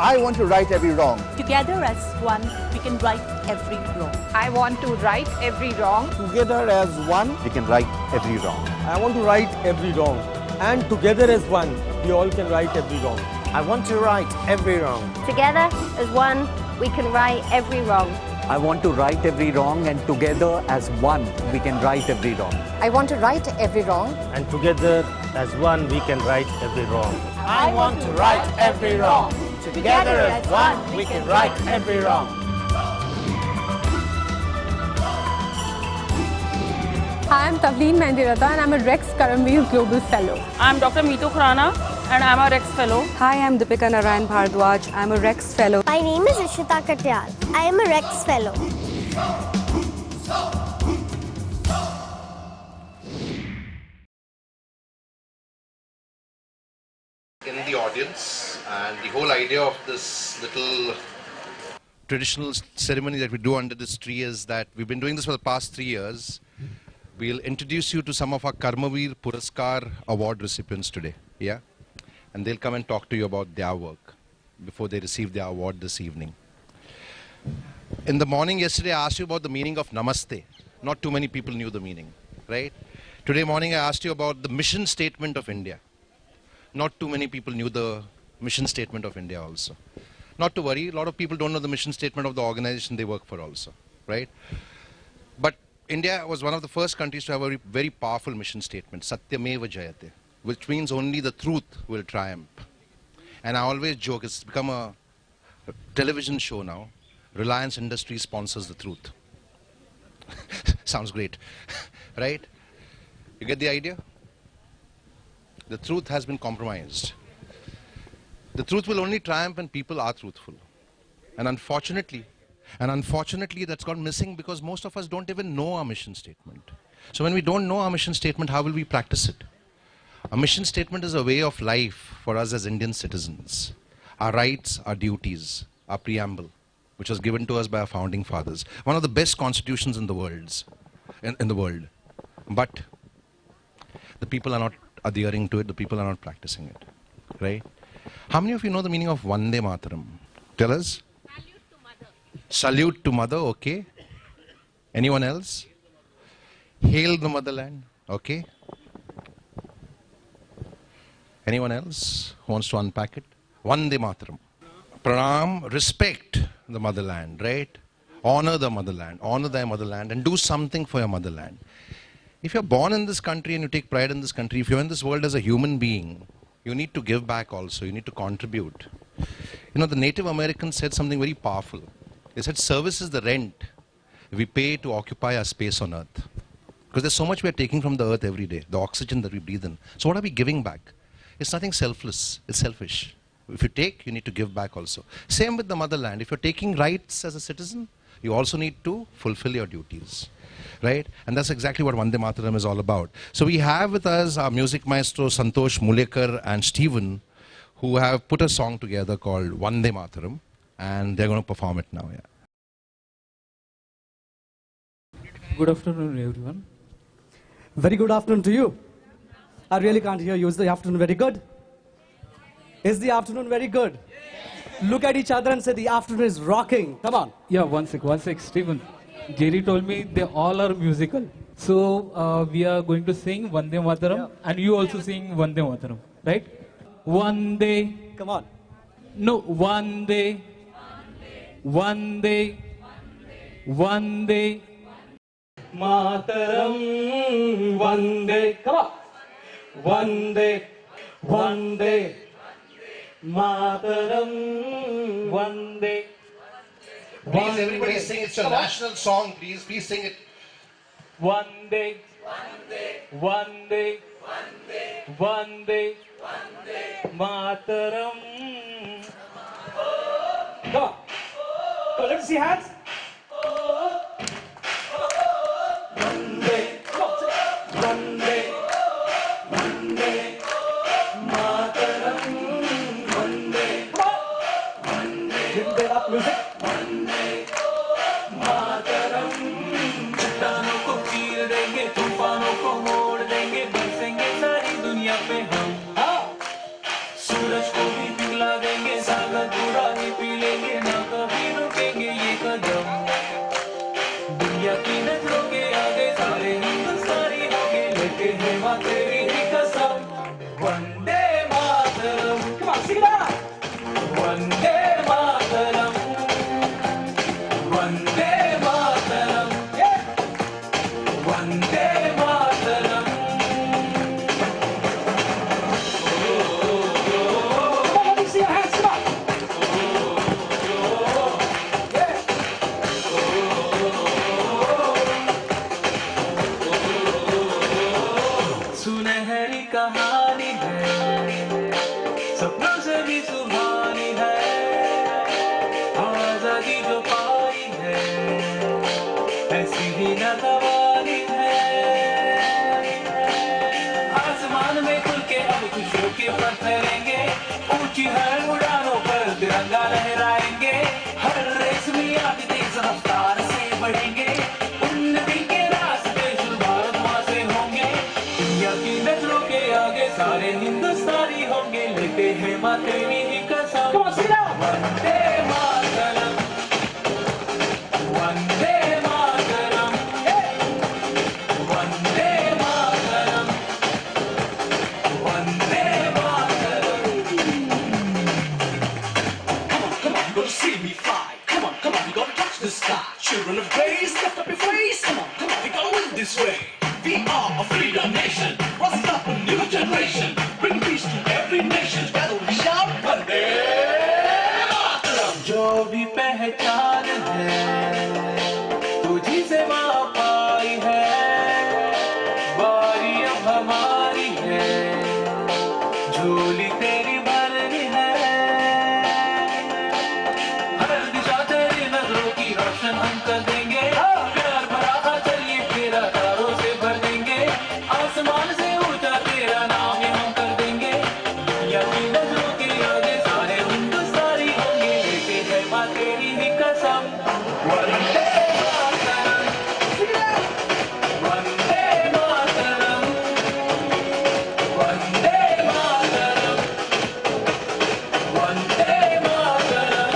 I want to right every wrong. Together as one, we can right every wrong. I want to right every wrong. Together as one, We can right every wrong. I want to right every wrong. And together as one, we all can right every wrong. I want to right every wrong. Together as one, we can right every wrong. I want to right every wrong, and together as one, we can right every wrong. I want to right every wrong. And together as one, we can right every wrong. I want to right every wrong. Together as one, we can right every wrong. Hi, I'm Tavleen Mendirata and I'm a Rex Karamveer Global Fellow. I'm Dr. Meetu Khurana and I'm a Rex Fellow. Hi, I'm Deepika Narayan Bhardwaj. I'm a Rex Fellow. My name is Ishita Katyal. I am a Rex Fellow. In the audience, and the whole idea of this little traditional ceremony that we do under this tree is that we've been doing this for the past 3 years. We'll introduce you to some of our Karmaveer Puraskar award recipients today, yeah? And they'll come and talk to you about their work before they receive their award this evening. In the morning yesterday, I asked you about the meaning of Namaste. Not too many people knew the meaning, right? Today morning, I asked you about the mission statement of India. Not too many people knew the mission statement of India also. Not to worry, a lot of people don't know the mission statement of the organization they work for also, right? But India was one of the first countries to have a very powerful mission statement, Satyameva Jayate, which means only the truth will triumph. And I always joke, it's become a television show now. Reliance Industries sponsors the truth. Sounds great, right? You get the idea? The truth has been compromised. The truth will only triumph when people are truthful. And unfortunately that's gone missing because most of us don't even know our mission statement. So when we don't know our mission statement, how will we practice it? A mission statement is a way of life for us as Indian citizens. Our rights, our duties, our preamble, which was given to us by our founding fathers. One of the best constitutions in the world. But the people are not adhering to it, the people are not practicing it, right? How many of you know the meaning of Vande Mataram? Tell us. Salute to mother. Salute to mother, okay. Anyone else? Hail the motherland, okay. Anyone else who wants to unpack it? Vande Mataram. Pranam, respect the motherland, right? Honor the motherland, honor thy motherland, and do something for your motherland. If you're born in this country and you take pride in this country, if you're in this world as a human being, you need to give back also, you need to contribute. You know, the Native Americans said something very powerful. They said service is the rent we pay to occupy our space on earth. Because there's so much we're taking from the earth every day, the oxygen that we breathe in. So what are we giving back? It's nothing selfless, it's selfish. If you take, you need to give back also. Same with the motherland. If you're taking rights as a citizen, you also need to fulfill your duties. Right? And that's exactly what Vande Mataram is all about. So we have with us our music maestro Santosh Mulekar and Stephen, who have put a song together called Vande Mataram, and they're going to perform it now. Yeah. Good afternoon, everyone. Very good afternoon to you. I really can't hear you. Is the afternoon very good? Is the afternoon very good? Look at each other and say the afternoon is rocking. Come on. Yeah, one sec, Stephen. Jerry told me they all are musical. So we are going to sing Vande Mataram, and you also sing Vande Mataram, right? Vande. Come on. No, Vande. Vande. Vande. Mataram. Vande. Come on. Vande. Vande. Mataram. Vande. Please, everybody sing. It's your national song. Please sing it. Vande. Vande. Vande. Mataram. Come on. Come on, let me see hands. Vande. Vande. Vande. Mataram. Vande. Vande. Didn't they love music? तूफानों को मोड़ देंगे, बरसेंगे सारी दुनिया पे हम। सूरज को भी पिघला देंगे, सागर पूरा लेते हैं माँ तेरी ही कसम Vande Mataram come on sing it out Vande Mataram Vande Mataram Vande Mataram let me see your hands come on सुनहरी कहानी है सपनों से भी सुहानी है आजादी जो पाई है ऐसी ही न गवानी है आसमान में खुल के अब खुशियों के पर फहरेंगे ऊंची हर उड़ानों पर तिरंगा लहराएंगे हर रेस में आगे तेज रफ्तार से बढ़ेंगे उन्नति के रास्ते शुरू भारत माँ से होंगे दुनिया की नजरों के आगे सारे हिंदुस्तानी होंगे लेते हैं माँ तेरी ही कसम Vande Mataram Vande Mataram Vande Mataram Vande Mataram Come on, you're gonna see me fly. Come on, we're gonna touch the sky. Children of grace, lift up your face. Come on, we're gonna win this way. We are a freedom nation, rising up a new generation, bring peace to every nation. Together we shout, Vande Mataram. जो भी पहचान है, तुझी से माँ पाई है, बारी अब हमारी है, झोली तेरी भरनी है, हर दिशा तेरी नजरों की रोशन हम कर देंगे, प्यार भरा था चलिए तेरा तारों से भर देंगे, आसमान से ऊंचा तेरा नाम ही हम कर देंगे, दुनिया की नजरों के आगे सारे हिंदुस्तानी होंगे, लेते हैं माँ तेरी ही कसम वंदे मातरम वंदे मातरम वंदे मातरम वंदे मातरम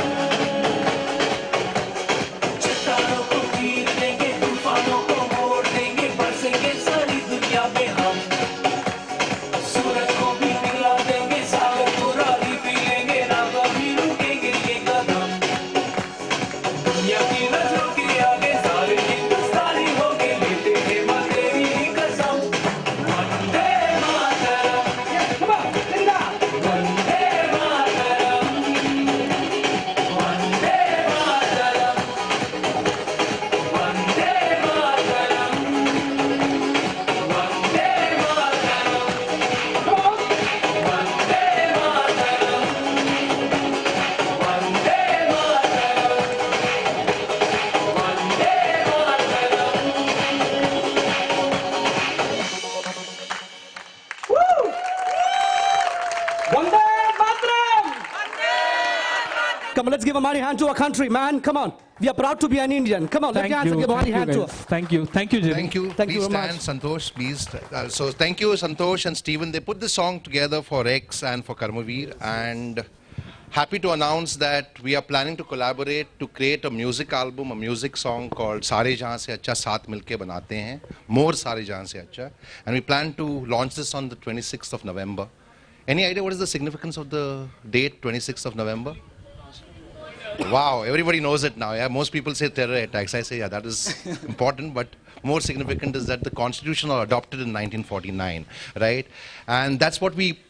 चट्टानों को चीर देंगे तूफानों को मोड़ देंगे बरसेंगे सारी दुनिया में हम सूरज को भी पिघला देंगे सागर को राही पी लेंगे ना कभी रुकेंगे ये कदम दुनिया की नजरों के आगे सारे हिंदुस्तानी होंगे लेते हैं माँ तेरी ही कसम Vande Mataram Vande Mataram Vande Mataram Vande Mataram Vande Mataram Vande Mataram Vande Mataram! Come on, let's give a mighty hand to our country, man. Come on. We are proud to be an Indian. Come on, let's give a mighty hand to us. Thank you, Jimmy. Thank you. Thank you Please very stand, Santosh, please. So thank you, Santosh and Stephen. They put this song together for X and for Karmavir, and happy to announce that we are planning to collaborate to create a music album, a music song called Sare Jahan Se Acha Saath Milke Banate Hain, More Sare Jahan Se Acha, and we plan to launch this on the 26th of November. Any idea what is the significance of the date, 26th of November? Wow, everybody knows it now. Yeah, most people say terror attacks. I say, yeah, that is important, but more significant is that the Constitution was adopted in 1949, right? And that's what we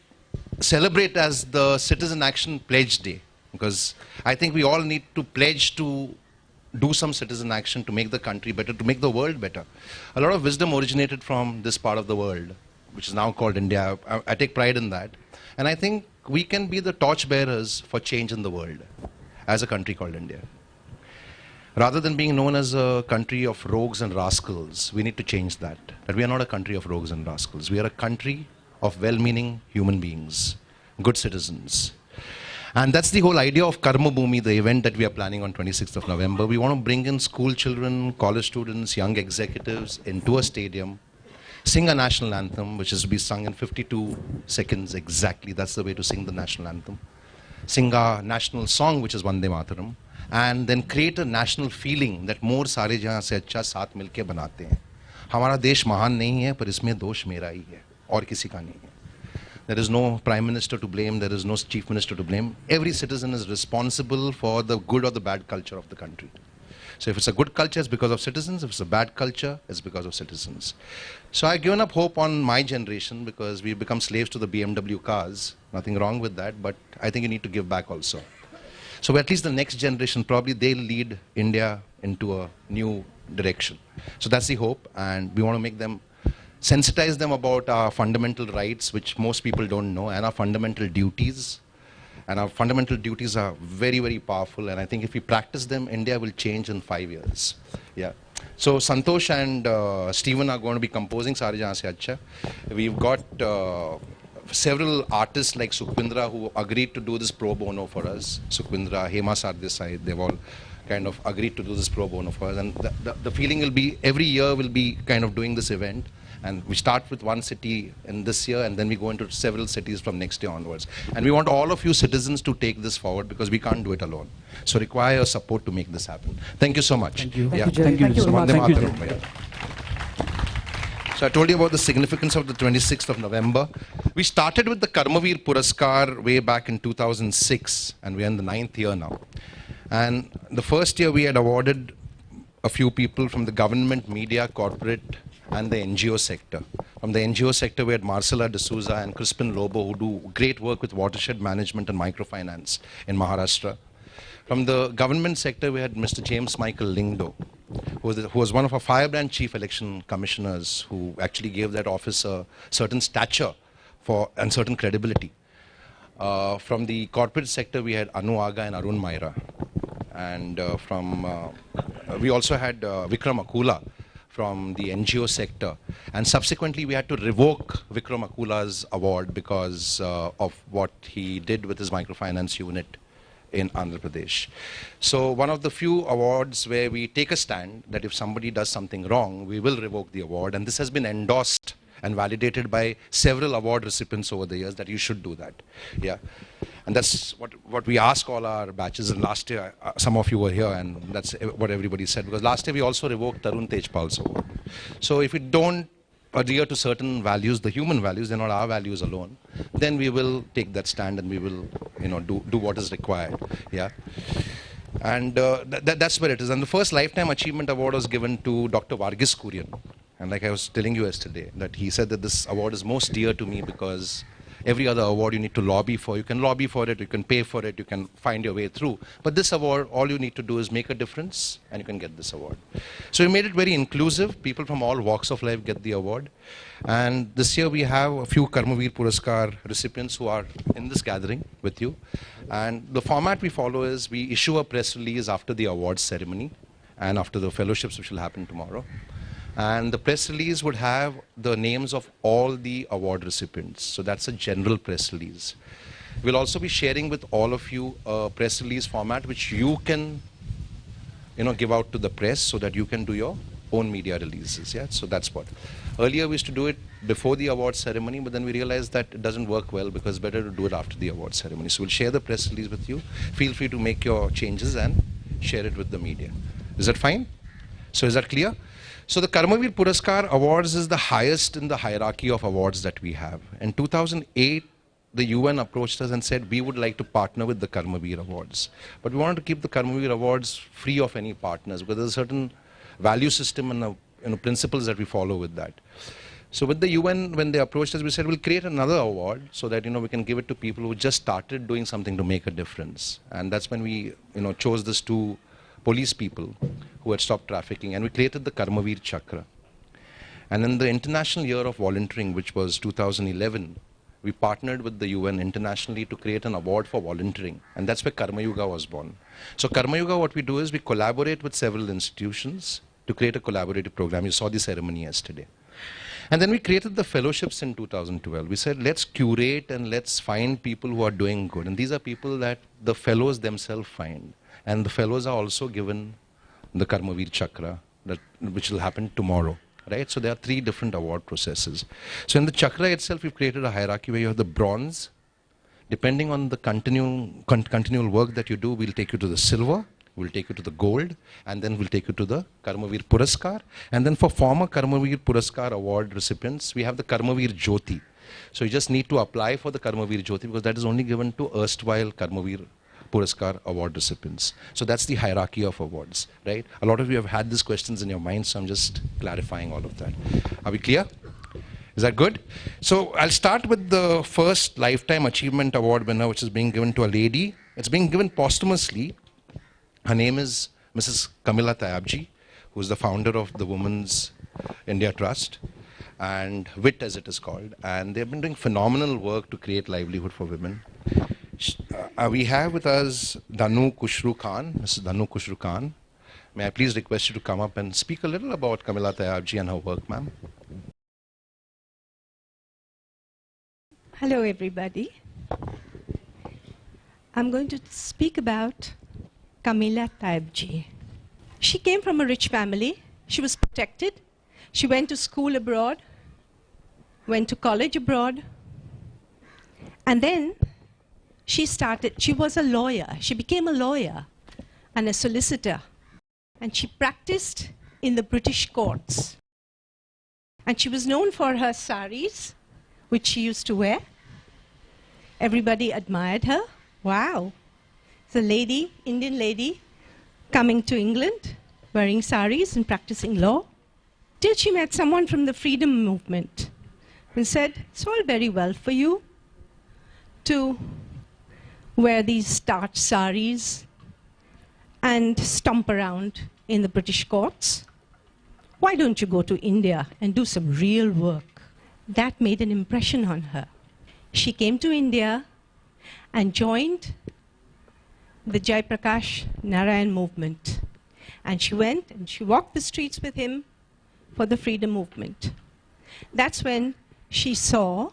celebrate as the Citizen Action Pledge Day, because I think we all need to pledge to do some citizen action to make the country better, to make the world better. A lot of wisdom originated from this part of the world, which is now called India. I take pride in that. And I think we can be the torchbearers for change in the world as a country called India. Rather than being known as a country of rogues and rascals, we need to change that. That we are not a country of rogues and rascals. We are a country of well-meaning human beings, good citizens. And that's the whole idea of Karma Bhoomi, the event that we are planning on 26th of November. We want to bring in school children, college students, young executives into a stadium, sing a national anthem, which is to be sung in 52 seconds exactly. That's the way to sing the national anthem. Sing our national song, which is Vande Mataram, and then create a national feeling that more Sare Jahan Se Acha Saath Milke Banate Hain. हमारा देश महान नहीं है, पर इसमें दोष मेरा ही है और किसी का नहीं है. There is no prime minister to blame, there is no chief minister to blame. Every citizen is responsible for the good or the bad culture of the country. So if it's a good culture, it's because of citizens. If it's a bad culture, it's because of citizens. So I've given up hope on my generation because we've become slaves to the BMW cars. Nothing wrong with that, but I think you need to give back also. So at least the next generation, probably they'll lead India into a new direction. So that's the hope, and we want to make them, sensitize them about our fundamental rights, which most people don't know, and our fundamental duties. And our fundamental duties are very, very powerful, and I think if we practice them, India will change in 5 years. Yeah. So Santosh and Stephen are going to be composing Saare Jahan Se Acha. We've got several artists like Sukhvindra who agreed to do this pro bono for us. Sukhvindra, Hema Sardesai, they've all kind of agreed to do this pro bono for us. And the feeling will be, every year we'll be kind of doing this event. And we start with one city in this year, and then we go into several cities from next year onwards. And we want all of you citizens to take this forward because we can't do it alone. So require your support to make this happen. Thank you so much. Thank you. Yeah. Thank you so much. Thank you, Jerry. So I told you about the significance of the 26th of November. We started with the Karmavir Puraskar way back in 2006, and we're in the 9th year now. And the first year we had awarded a few people from the government, media, corporate, and the NGO sector. From the NGO sector, we had Marcela D'Souza and Crispin Lobo, who do great work with watershed management and microfinance in Maharashtra. From the government sector, we had Mr. James Michael Lingdo, who was one of our Firebrand Chief Election Commissioners, who actually gave that office a certain stature and certain credibility. From the corporate sector, we had Anu Aga and Arun Maira. And we also had Vikram Akula from the NGO sector. And subsequently, we had to revoke Vikram Akula's award because of what he did with his microfinance unit in Andhra Pradesh. So one of the few awards where we take a stand that if somebody does something wrong, we will revoke the award. And this has been endorsed and validated by several award recipients over the years that you should do that. Yeah. And that's what we ask all our batches. And last year, some of you were here, and that's what everybody said. Because last year, we also revoked Tarun Tejpal's award. So if we don't adhere to certain values, the human values, they're not our values alone, then we will take that stand and we will, do what is required. Yeah. And that's where it is. And the first Lifetime Achievement Award was given to Dr. Varghese Kurian. And like I was telling you yesterday, that he said that this award is most dear to me because every other award you need to lobby for. You can lobby for it, you can pay for it, you can find your way through. But this award, all you need to do is make a difference and you can get this award. So we made it very inclusive. People from all walks of life get the award. And this year we have a few Karmavir Puraskar recipients who are in this gathering with you. And the format we follow is we issue a press release after the awards ceremony and after the fellowships, which will happen tomorrow. And the press release would have the names of all the award recipients. So that's a general press release. We'll also be sharing with all of you a press release format which you can, give out to the press so that you can do your own media releases. Yeah, so that's what. Earlier we used to do it before the award ceremony, but then we realized that it doesn't work well because it's better to do it after the award ceremony. So we'll share the press release with you. Feel free to make your changes and share it with the media. Is that fine? So is that clear? So the Karmavir Puraskar Awards is the highest in the hierarchy of awards that we have. In 2008, the UN approached us and said, we would like to partner with the Karmavir Awards. But we wanted to keep the Karmavir Awards free of any partners because there's a certain value system and principles that we follow with that. So with the UN, when they approached us, we said, we'll create another award so that, we can give it to people who just started doing something to make a difference. And that's when we, chose this two police people who had stopped trafficking, and we created the Karmavir Chakra. And in the International Year of Volunteering, which was 2011, we partnered with the UN internationally to create an award for volunteering, and that's where Karma Yuga was born. So Karma Yuga, what we do is we collaborate with several institutions to create a collaborative program. You saw the ceremony yesterday. And then we created the fellowships in 2012. We said, let's curate and let's find people who are doing good. And these are people that the fellows themselves find. And the fellows are also given the Karmavir Chakra, which will happen tomorrow, right? So there are 3 different award processes. So in the Chakra itself, we've created a hierarchy where you have the bronze. Depending on the continual work that you do, we'll take you to the silver. we'll take you to the gold, and then we'll take you to the Karmavir Puraskar. And then for former Karmavir Puraskar award recipients, we have the Karmavir Jyoti. So you just need to apply for the Karmavir Jyoti because that is only given to erstwhile Karmavir Puraskar award recipients. So that's the hierarchy of awards, right? A lot of you have had these questions in your mind, so I'm just clarifying all of that. Are we clear? Is that good? So I'll start with the first Lifetime Achievement Award winner, which is being given to a lady. It's being given posthumously. Her name is Mrs. Kamila Tayabji, who is the founder of the Women's India Trust, and WIT as it is called. And they've been doing phenomenal work to create livelihood for women. We have with us Danu Kushru Khan, Mrs. Danu Kushru Khan. May I please request you to come up and speak a little about Kamila Tayabji and her work, ma'am? Hello, everybody. I'm going to speak about Kamila Tayabji. She came from a rich family. She was protected. She went to school abroad, went to college abroad, and then she was a lawyer. She became a lawyer and a solicitor, and she practiced in the British courts. And she was known for her saris, which she used to wear. Everybody admired her. Wow. It's a lady, Indian lady, coming to England, wearing saris and practicing law. Till she met someone from the freedom movement and said, it's all very well for you to wear these starched saris and stomp around in the British courts. Why don't you go to India and do some real work? That made an impression on her. She came to India and joined the Jayaprakash Narayan movement. And she went and she walked the streets with him for the freedom movement. That's when she saw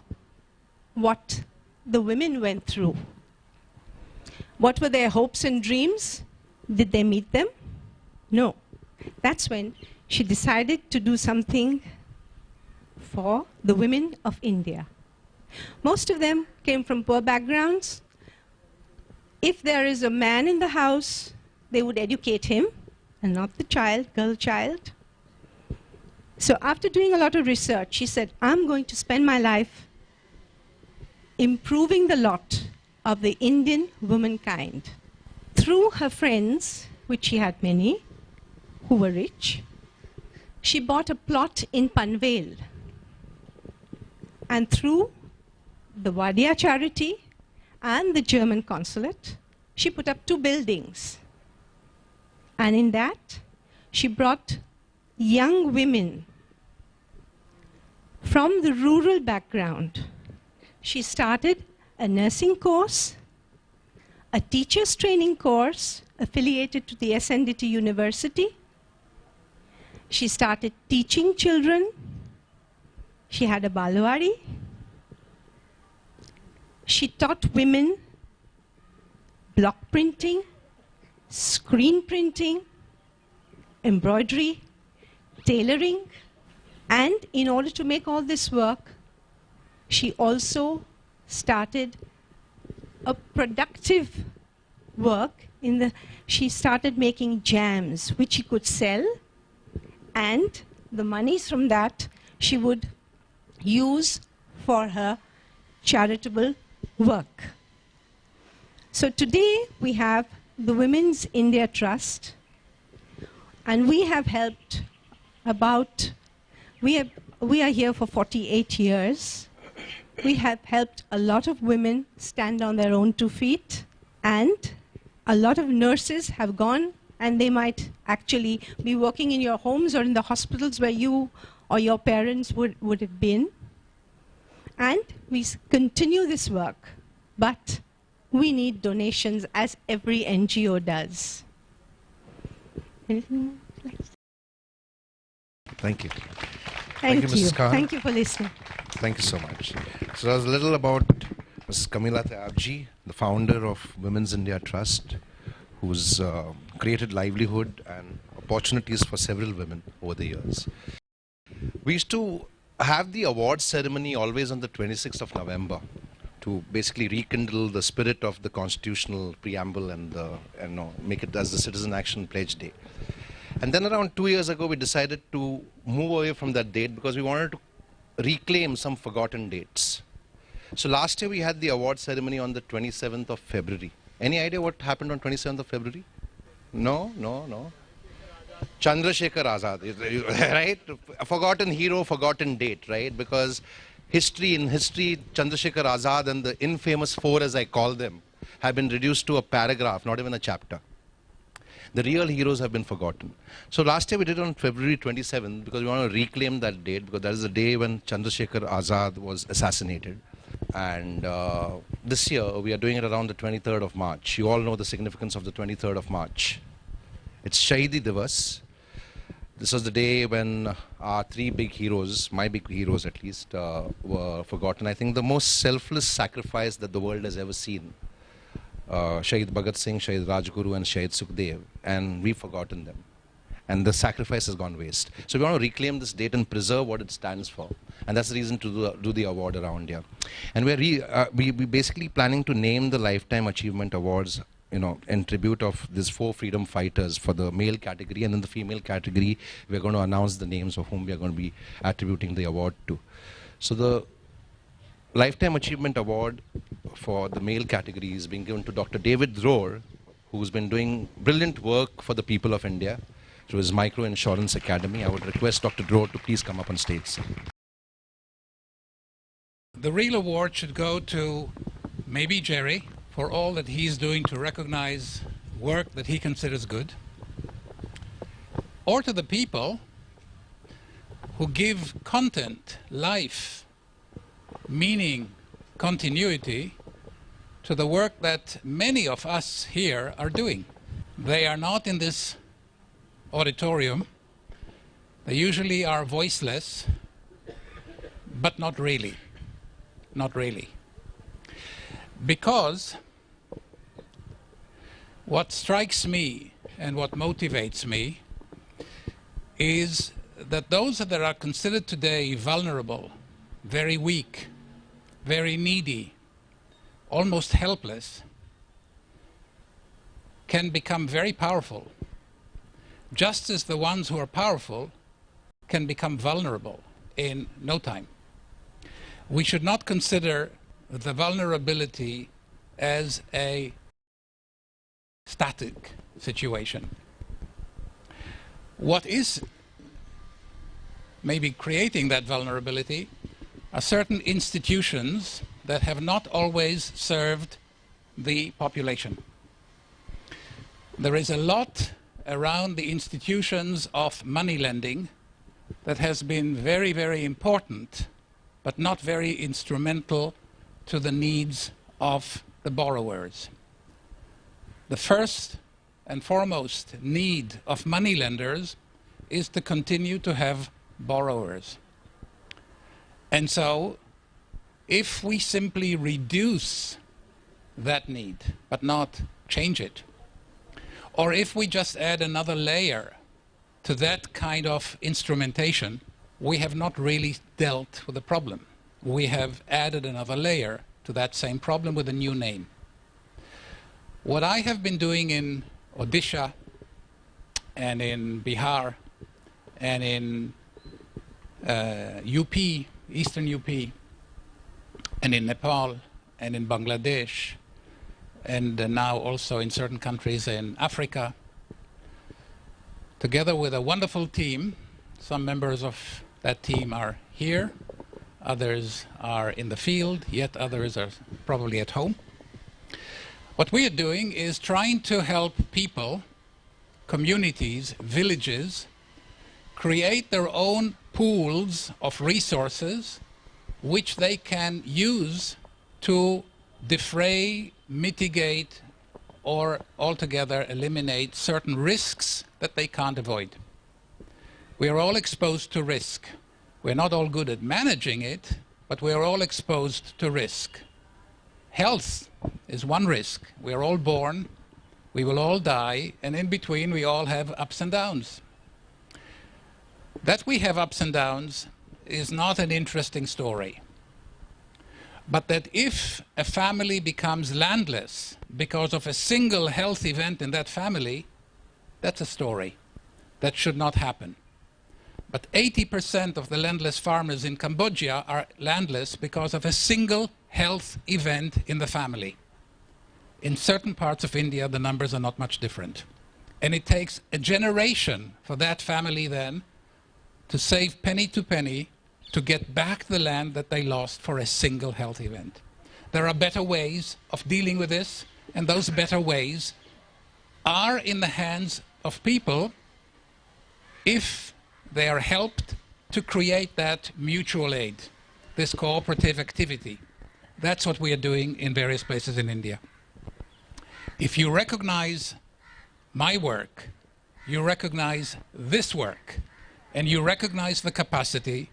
what the women went through. What were their hopes and dreams? Did they meet them? No. That's when she decided to do something for the women of India. Most of them came from poor backgrounds. If there is a man in the house, they would educate him and not the child, girl child. So after doing a lot of research, she said, I'm going to spend my life improving the lot of the Indian womankind. Through her friends, which she had many, who were rich, she bought a plot in Panvel. And through the Wadia charity and the German consulate, she put up 2 buildings. And in that, she brought young women from the rural background. She started a nursing course, a teacher's training course affiliated to the SNDT University. She started teaching children. She had a balwadi. She taught women block printing, screen printing, embroidery, tailoring. And in order to make all this work, she also started a productive work. She started making jams, which she could sell, and the monies from that she would use for her charitable work. So today we have the Women's India Trust, and we have helped we are here for 48 years. We have helped a lot of women stand on their own 2 feet, and a lot of nurses have gone, and they might actually be working in your homes or in the hospitals where you or your parents would have been. And we continue this work, but we need donations, as every NGO does. Anything more? Thank you. Thank you, Mrs. Khan. Thank you for listening. Thank you so much. So that was a little about Mrs. Kamila Tayabji, the founder of Women's India Trust, who's created livelihood and opportunities for several women over the years. We used to have the awards ceremony always on the 26th of November. to basically rekindle the spirit of the constitutional preamble and make it as the Citizen Action Pledge Day. And then around 2 years ago, we decided to move away from that date because we wanted to reclaim some forgotten dates. So last year we had the award ceremony on the 27th of February. Any idea what happened on 27th of February? No. Chandrasekhar Azad, right? A forgotten hero, forgotten date, right? Because in history, Chandrasekhar Azad and the infamous four, as I call them, have been reduced to a paragraph, not even a chapter. The real heroes have been forgotten. So last year we did it on February 27th because we want to reclaim that date because that is the day when Chandrasekhar Azad was assassinated. And this year we are doing it around the 23rd of March. You all know the significance of the 23rd of March. It's Shahidi Divas. This was the day when our three big heroes, my big heroes at least, were forgotten. I think the most selfless sacrifice that the world has ever seen. Shahid Bhagat Singh, Shahid Rajguru and Shahid Sukhdev, and we've forgotten them. And the sacrifice has gone waste. So we want to reclaim this date and preserve what it stands for. And that's the reason to do the award around here. And we're basically planning to name the Lifetime Achievement Awards, in tribute of these 4 freedom fighters for the male category. And in the female category, we're going to announce the names of whom we are going to be attributing the award to. So the Lifetime Achievement Award for the male category is being given to Dr. David Dror, who's been doing brilliant work for the people of India through his Micro Insurance Academy. I would request Dr. Dror to please come up on stage. The real award should go to maybe Jerry for all that he's doing to recognize work that he considers good, or to the people who give content, life, meaning, continuity to the work that many of us here are doing. They are not in this auditorium. They usually are voiceless, but not really. Not really. Because what strikes me and what motivates me is that those that are considered today vulnerable, very weak, very needy, almost helpless, can become very powerful, just as the ones who are powerful can become vulnerable in no time. We should not consider the vulnerability as a static situation. What is maybe creating that vulnerability are certain institutions that have not always served the population. There is a lot around the institutions of money lending that has been very, very important, but not very instrumental to the needs of the borrowers. The first and foremost need of money lenders is to continue to have borrowers. And so, if we simply reduce that need, but not change it, or if we just add another layer to that kind of instrumentation, we have not really dealt with the problem. We have added another layer to that same problem with a new name. What I have been doing in Odisha and in Bihar and in UP, Eastern UP, and in Nepal and in Bangladesh, and now also in certain countries in Africa, together with a wonderful team. Some members of that team are here, others are in the field, yet others are probably at home. What we are doing is trying to help people, communities, villages, create their own pools of resources which they can use to defray, mitigate, or altogether eliminate certain risks that they can't avoid. We are all exposed to risk. We're not all good at managing it, but we're all exposed to risk. Health is one risk. We're all born, we will all die, and in between we all have ups and downs. That we have ups and downs is not an interesting story. But that if a family becomes landless because of a single health event in that family, that's a story. That should not happen. But 80% of the landless farmers in Cambodia are landless because of a single health event in the family. In certain parts of India, the numbers are not much different. And it takes a generation for that family then to save penny to penny to get back the land that they lost for a single health event. There are better ways of dealing with this, and those better ways are in the hands of people if they are helped to create that mutual aid, this cooperative activity. That's what we are doing in various places in India. If you recognize my work, you recognize this work, and you recognize the capacity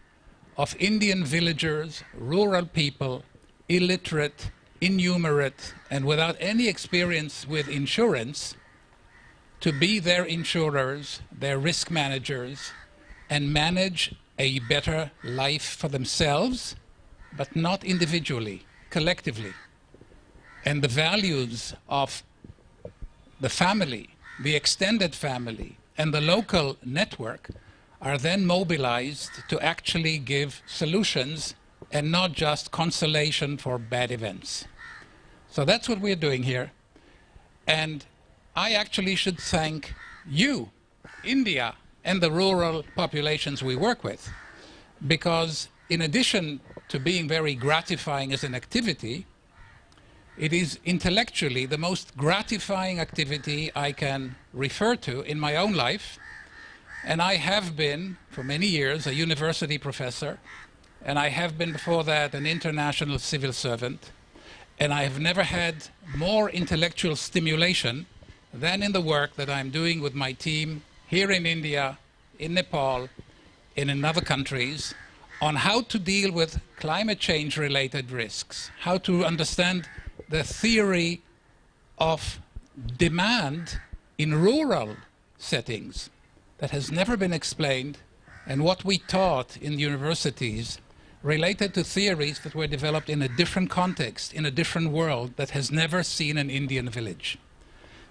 of Indian villagers, rural people, illiterate, innumerate, and without any experience with insurance, to be their insurers, their risk managers, and manage a better life for themselves, but not individually, collectively. And the values of the family, the extended family, and the local network are then mobilized to actually give solutions and not just consolation for bad events. So that's what we're doing here. And I actually should thank you, India, and the rural populations we work with, because in addition to being very gratifying as an activity, it is intellectually the most gratifying activity I can refer to in my own life. And I have been, for many years, a university professor, and I have been before that an international civil servant, and I have never had more intellectual stimulation than in the work that I'm doing with my team here in India, in Nepal, and in other countries, on how to deal with climate change related risks, how to understand the theory of demand in rural settings that has never been explained, and what we taught in universities related to theories that were developed in a different context, in a different world that has never seen an Indian village.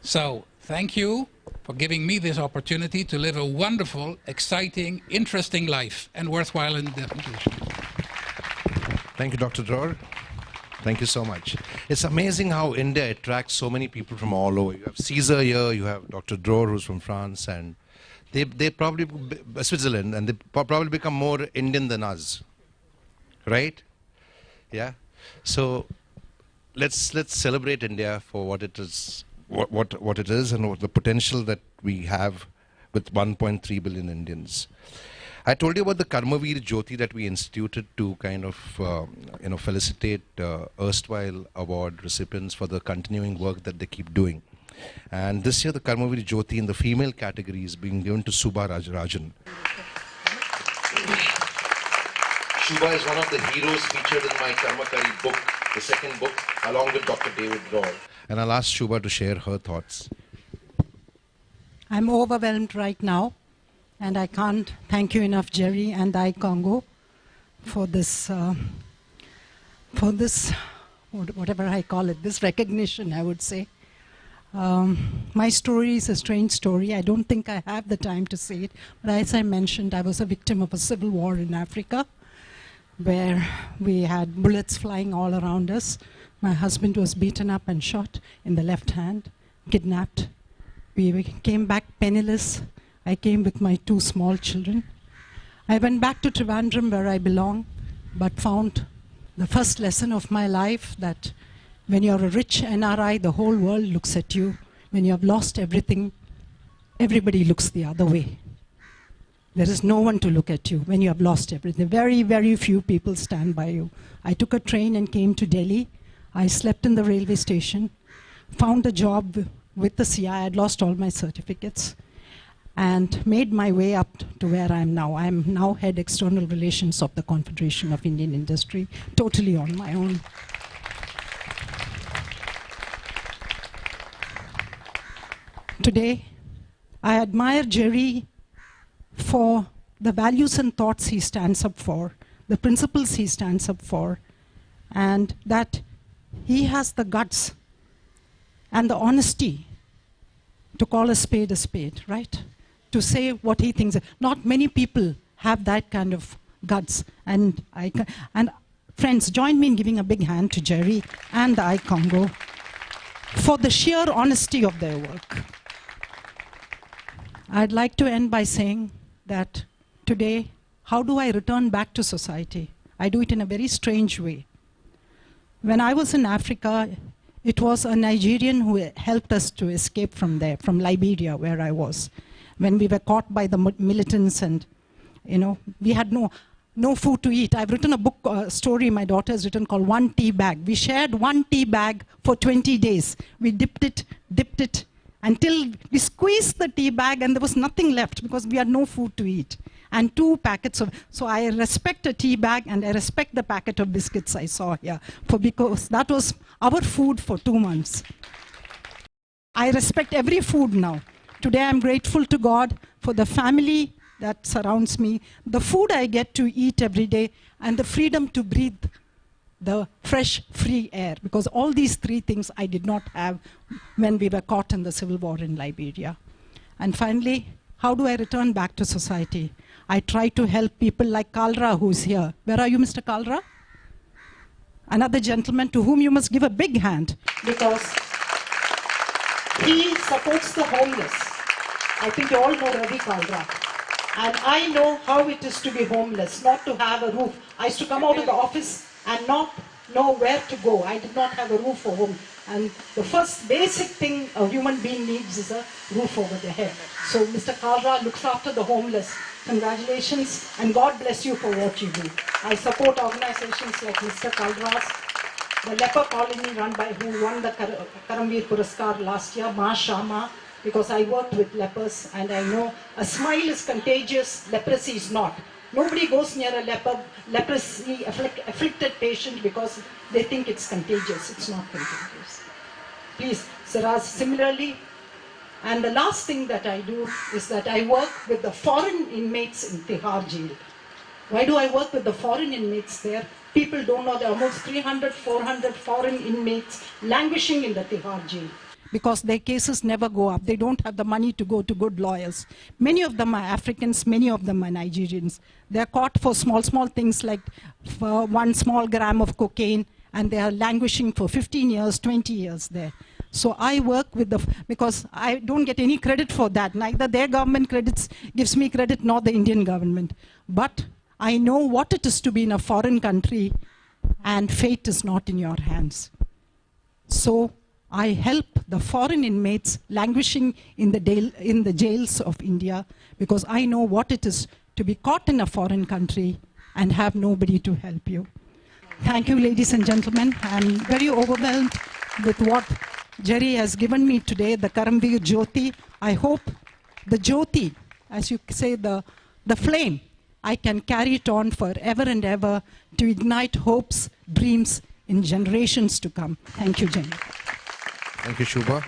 So thank you for giving me this opportunity to live a wonderful, exciting, interesting life and worthwhile endeavor. Thank you, Dr. Dror. Thank you so much. It's amazing how India attracts so many people from all over. You have Caesar here, you have Dr. Dror, who's from France, and they probably, Switzerland, and they probably become more Indian than us, right? Yeah. So let's celebrate India for what it is, what it is, and what the potential that we have with 1.3 billion Indians. I told you about the Karmavir Jyoti that we instituted to kind of felicitate erstwhile award recipients for the continuing work that they keep doing. And this year the Karmavir Jyoti in the female category is being given to Subha Rajarajan. Shubha is one of the heroes featured in my Karmakari book, the second book, along with Dr. David Dror. And I'll ask Shubha to share her thoughts. I'm overwhelmed right now, and I can't thank you enough, Jerry and iCongo, for this, whatever I call it, this recognition, I would say. My story is a strange story. I don't think I have the time to say it, but as I mentioned, I was a victim of a civil war in Africa, where we had bullets flying all around us. My husband was beaten up and shot in the left hand, kidnapped. We came back penniless. I came with my 2 small children. I went back to Trivandrum, where I belong, but found the first lesson of my life that when you're a rich NRI, the whole world looks at you. When you have lost everything, everybody looks the other way. There is no one to look at you when you have lost everything. Very, very few people stand by you. I took a train and came to Delhi. I slept in the railway station, found a job with the CI. I had lost all my certificates, and made my way up to where I am now. I am now head external relations of the Confederation of Indian Industry, totally on my own. Today, I admire Jerry for the values and thoughts he stands up for, the principles he stands up for, and that he has the guts and the honesty to call a spade, right? To say what he thinks. Not many people have that kind of guts. And friends, join me in giving a big hand to Jerry and the iCongo for the sheer honesty of their work. I'd like to end by saying that today, how do I return back to society? I do it in a very strange way. When I was in Africa, it was a Nigerian who helped us to escape from there, from Liberia, where I was. When we were caught by the militants and, we had no food to eat. I've written a book, a story my daughter has written called One Tea Bag. We shared one tea bag for 20 days. We dipped it, until we squeezed the tea bag and there was nothing left because we had no food to eat. And 2 packets of, so I respect a tea bag and I respect the packet of biscuits I saw here, because that was our food for 2 months. I respect every food now. Today I'm grateful to God for the family that surrounds me, the food I get to eat every day, and the freedom to breathe the fresh, free air. Because all these 3 things I did not have when we were caught in the civil war in Liberia. And finally, how do I return back to society? I try to help people like Kalra, who's here. Where are you, Mr. Kalra? Another gentleman to whom you must give a big hand, because he supports the homeless. I think you all know Ravi Kalra. And I know how it is to be homeless, not to have a roof. I used to come out of the office and not know where to go. I did not have a roof for home. And the first basic thing a human being needs is a roof over their head. So Mr. Kalra looks after the homeless. Congratulations, and God bless you for what you do. I support organizations like Mr. Kalra's, the leper colony run by who won the Karamveer Puraskar last year, Ma Shama, because I worked with lepers and I know a smile is contagious, leprosy is not. Nobody goes near a leprosy afflicted patient because they think it's contagious. It's not contagious. Please, Siraz, similarly. And the last thing that I do is that I work with the foreign inmates in Tihar jail. Why do I work with the foreign inmates there? People don't know there are almost 300, 400 foreign inmates languishing in the Tihar jail, because their cases never go up. They don't have the money to go to good lawyers. Many of them are Africans, many of them are Nigerians. They're caught for small things like for 1 small gram of cocaine, and they are languishing for 15 years, 20 years there. So I work with because I don't get any credit for that. Neither their government gives me credit, nor the Indian government. But I know what it is to be in a foreign country, and fate is not in your hands. So I help the foreign inmates languishing in the jails of India, because I know what it is to be caught in a foreign country and have nobody to help you. Thank you, ladies and gentlemen. I'm very overwhelmed with what Jerry has given me today, the Karamveer Jyoti. I hope the Jyoti, as you say, the flame, I can carry it on forever and ever to ignite hopes, dreams in generations to come. Thank you, Jenny. Thank you, Shubha.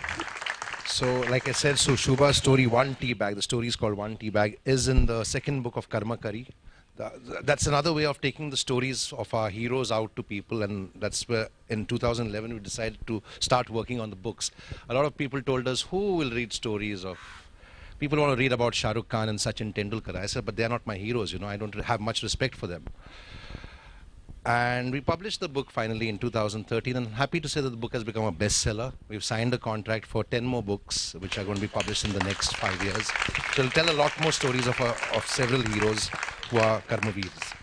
So, like I said, so Shubha's story, One Tea Bag, the story is called One Tea Bag, is in the 2nd book of Karma Kari. That's another way of taking the stories of our heroes out to people, and that's where in 2011 we decided to start working on the books. A lot of people told us, who will read stories of... People want to read about Shah Rukh Khan and Sachin Tendulkar. I said, but they're not my heroes, I don't have much respect for them. And we published the book finally in 2013, and I'm happy to say that the book has become a bestseller. We've signed a contract for 10 more books, which are going to be published in the next 5 years. So it'll tell a lot more stories of several heroes who are Karmaveers.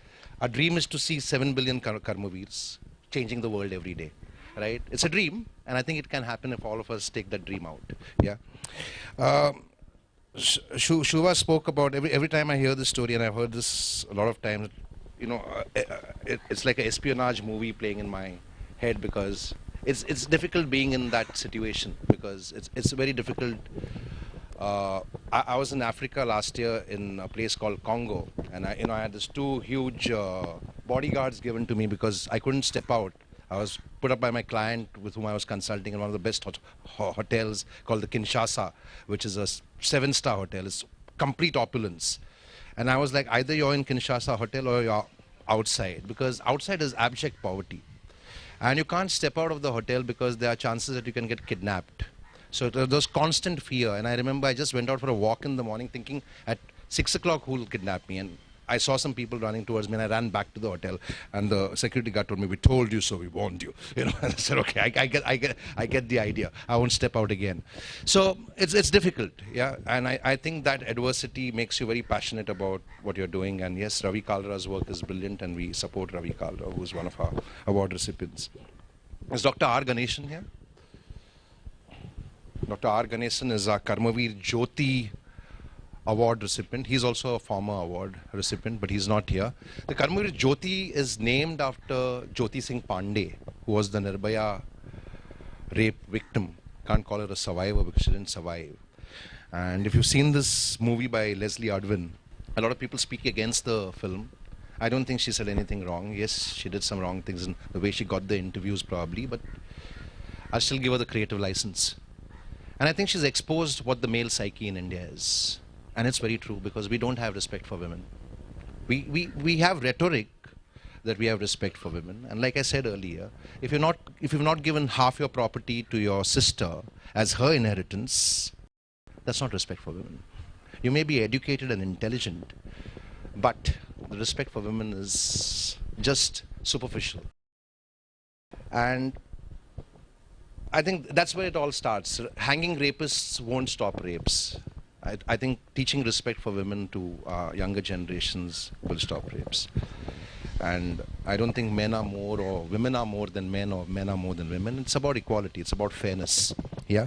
Our dream is to see 7 billion Karmaveers changing the world every day, right? It's a dream, and I think it can happen if all of us take that dream out, yeah? Shubha spoke about, every time I hear this story, and I've heard this a lot of times, it's like an espionage movie playing in my head, because it's difficult being in that situation, because it's very difficult. I was in Africa last year in a place called Congo, and I had these 2 huge bodyguards given to me because I couldn't step out. I was put up by my client with whom I was consulting in one of the best hotels called the Kinshasa, which is a 7-star hotel. It's complete opulence. And I was like, either you're in Kinshasa hotel or you're outside, because outside is abject poverty. And you can't step out of the hotel because there are chances that you can get kidnapped. So there's constant fear. And I remember I just went out for a walk in the morning thinking at 6 o'clock who will kidnap me. And I saw some people running towards me, and I ran back to the hotel. And the security guard told me, "We told you so, we warned you." You know, and I said, "Okay, I get the idea. I won't step out again." So it's difficult, yeah. And I think that adversity makes you very passionate about what you're doing. And yes, Ravi Kalra's work is brilliant, and we support Ravi Kalra, who's one of our award recipients. Is Dr. R. Ganesan here? Dr. R. Ganesan is our Karmavir Jyoti award recipient. He's also a former award recipient, but he's not here. The Karmavir Jyoti is named after Jyoti Singh Pandey, who was the Nirbhaya rape victim. Can't call her a survivor because she didn't survive. And if you've seen this movie by Leslie Advin, a lot of people speak against the film. I don't think she said anything wrong. Yes, she did some wrong things in the way she got the interviews probably, but I'll still give her the creative license. And I think she's exposed what the male psyche in India is. And it's very true, because we don't have respect for women. We have rhetoric that we have respect for women. And like I said earlier, if you've not given half your property to your sister as her inheritance, that's not respect for women. You may be educated and intelligent, but the respect for women is just superficial. And I think that's where it all starts. Hanging rapists won't stop rapes. I think teaching respect for women to younger generations will stop rapes. And I don't think men are more or women are more than men or men are more than women. It's about equality. It's about fairness. Yeah.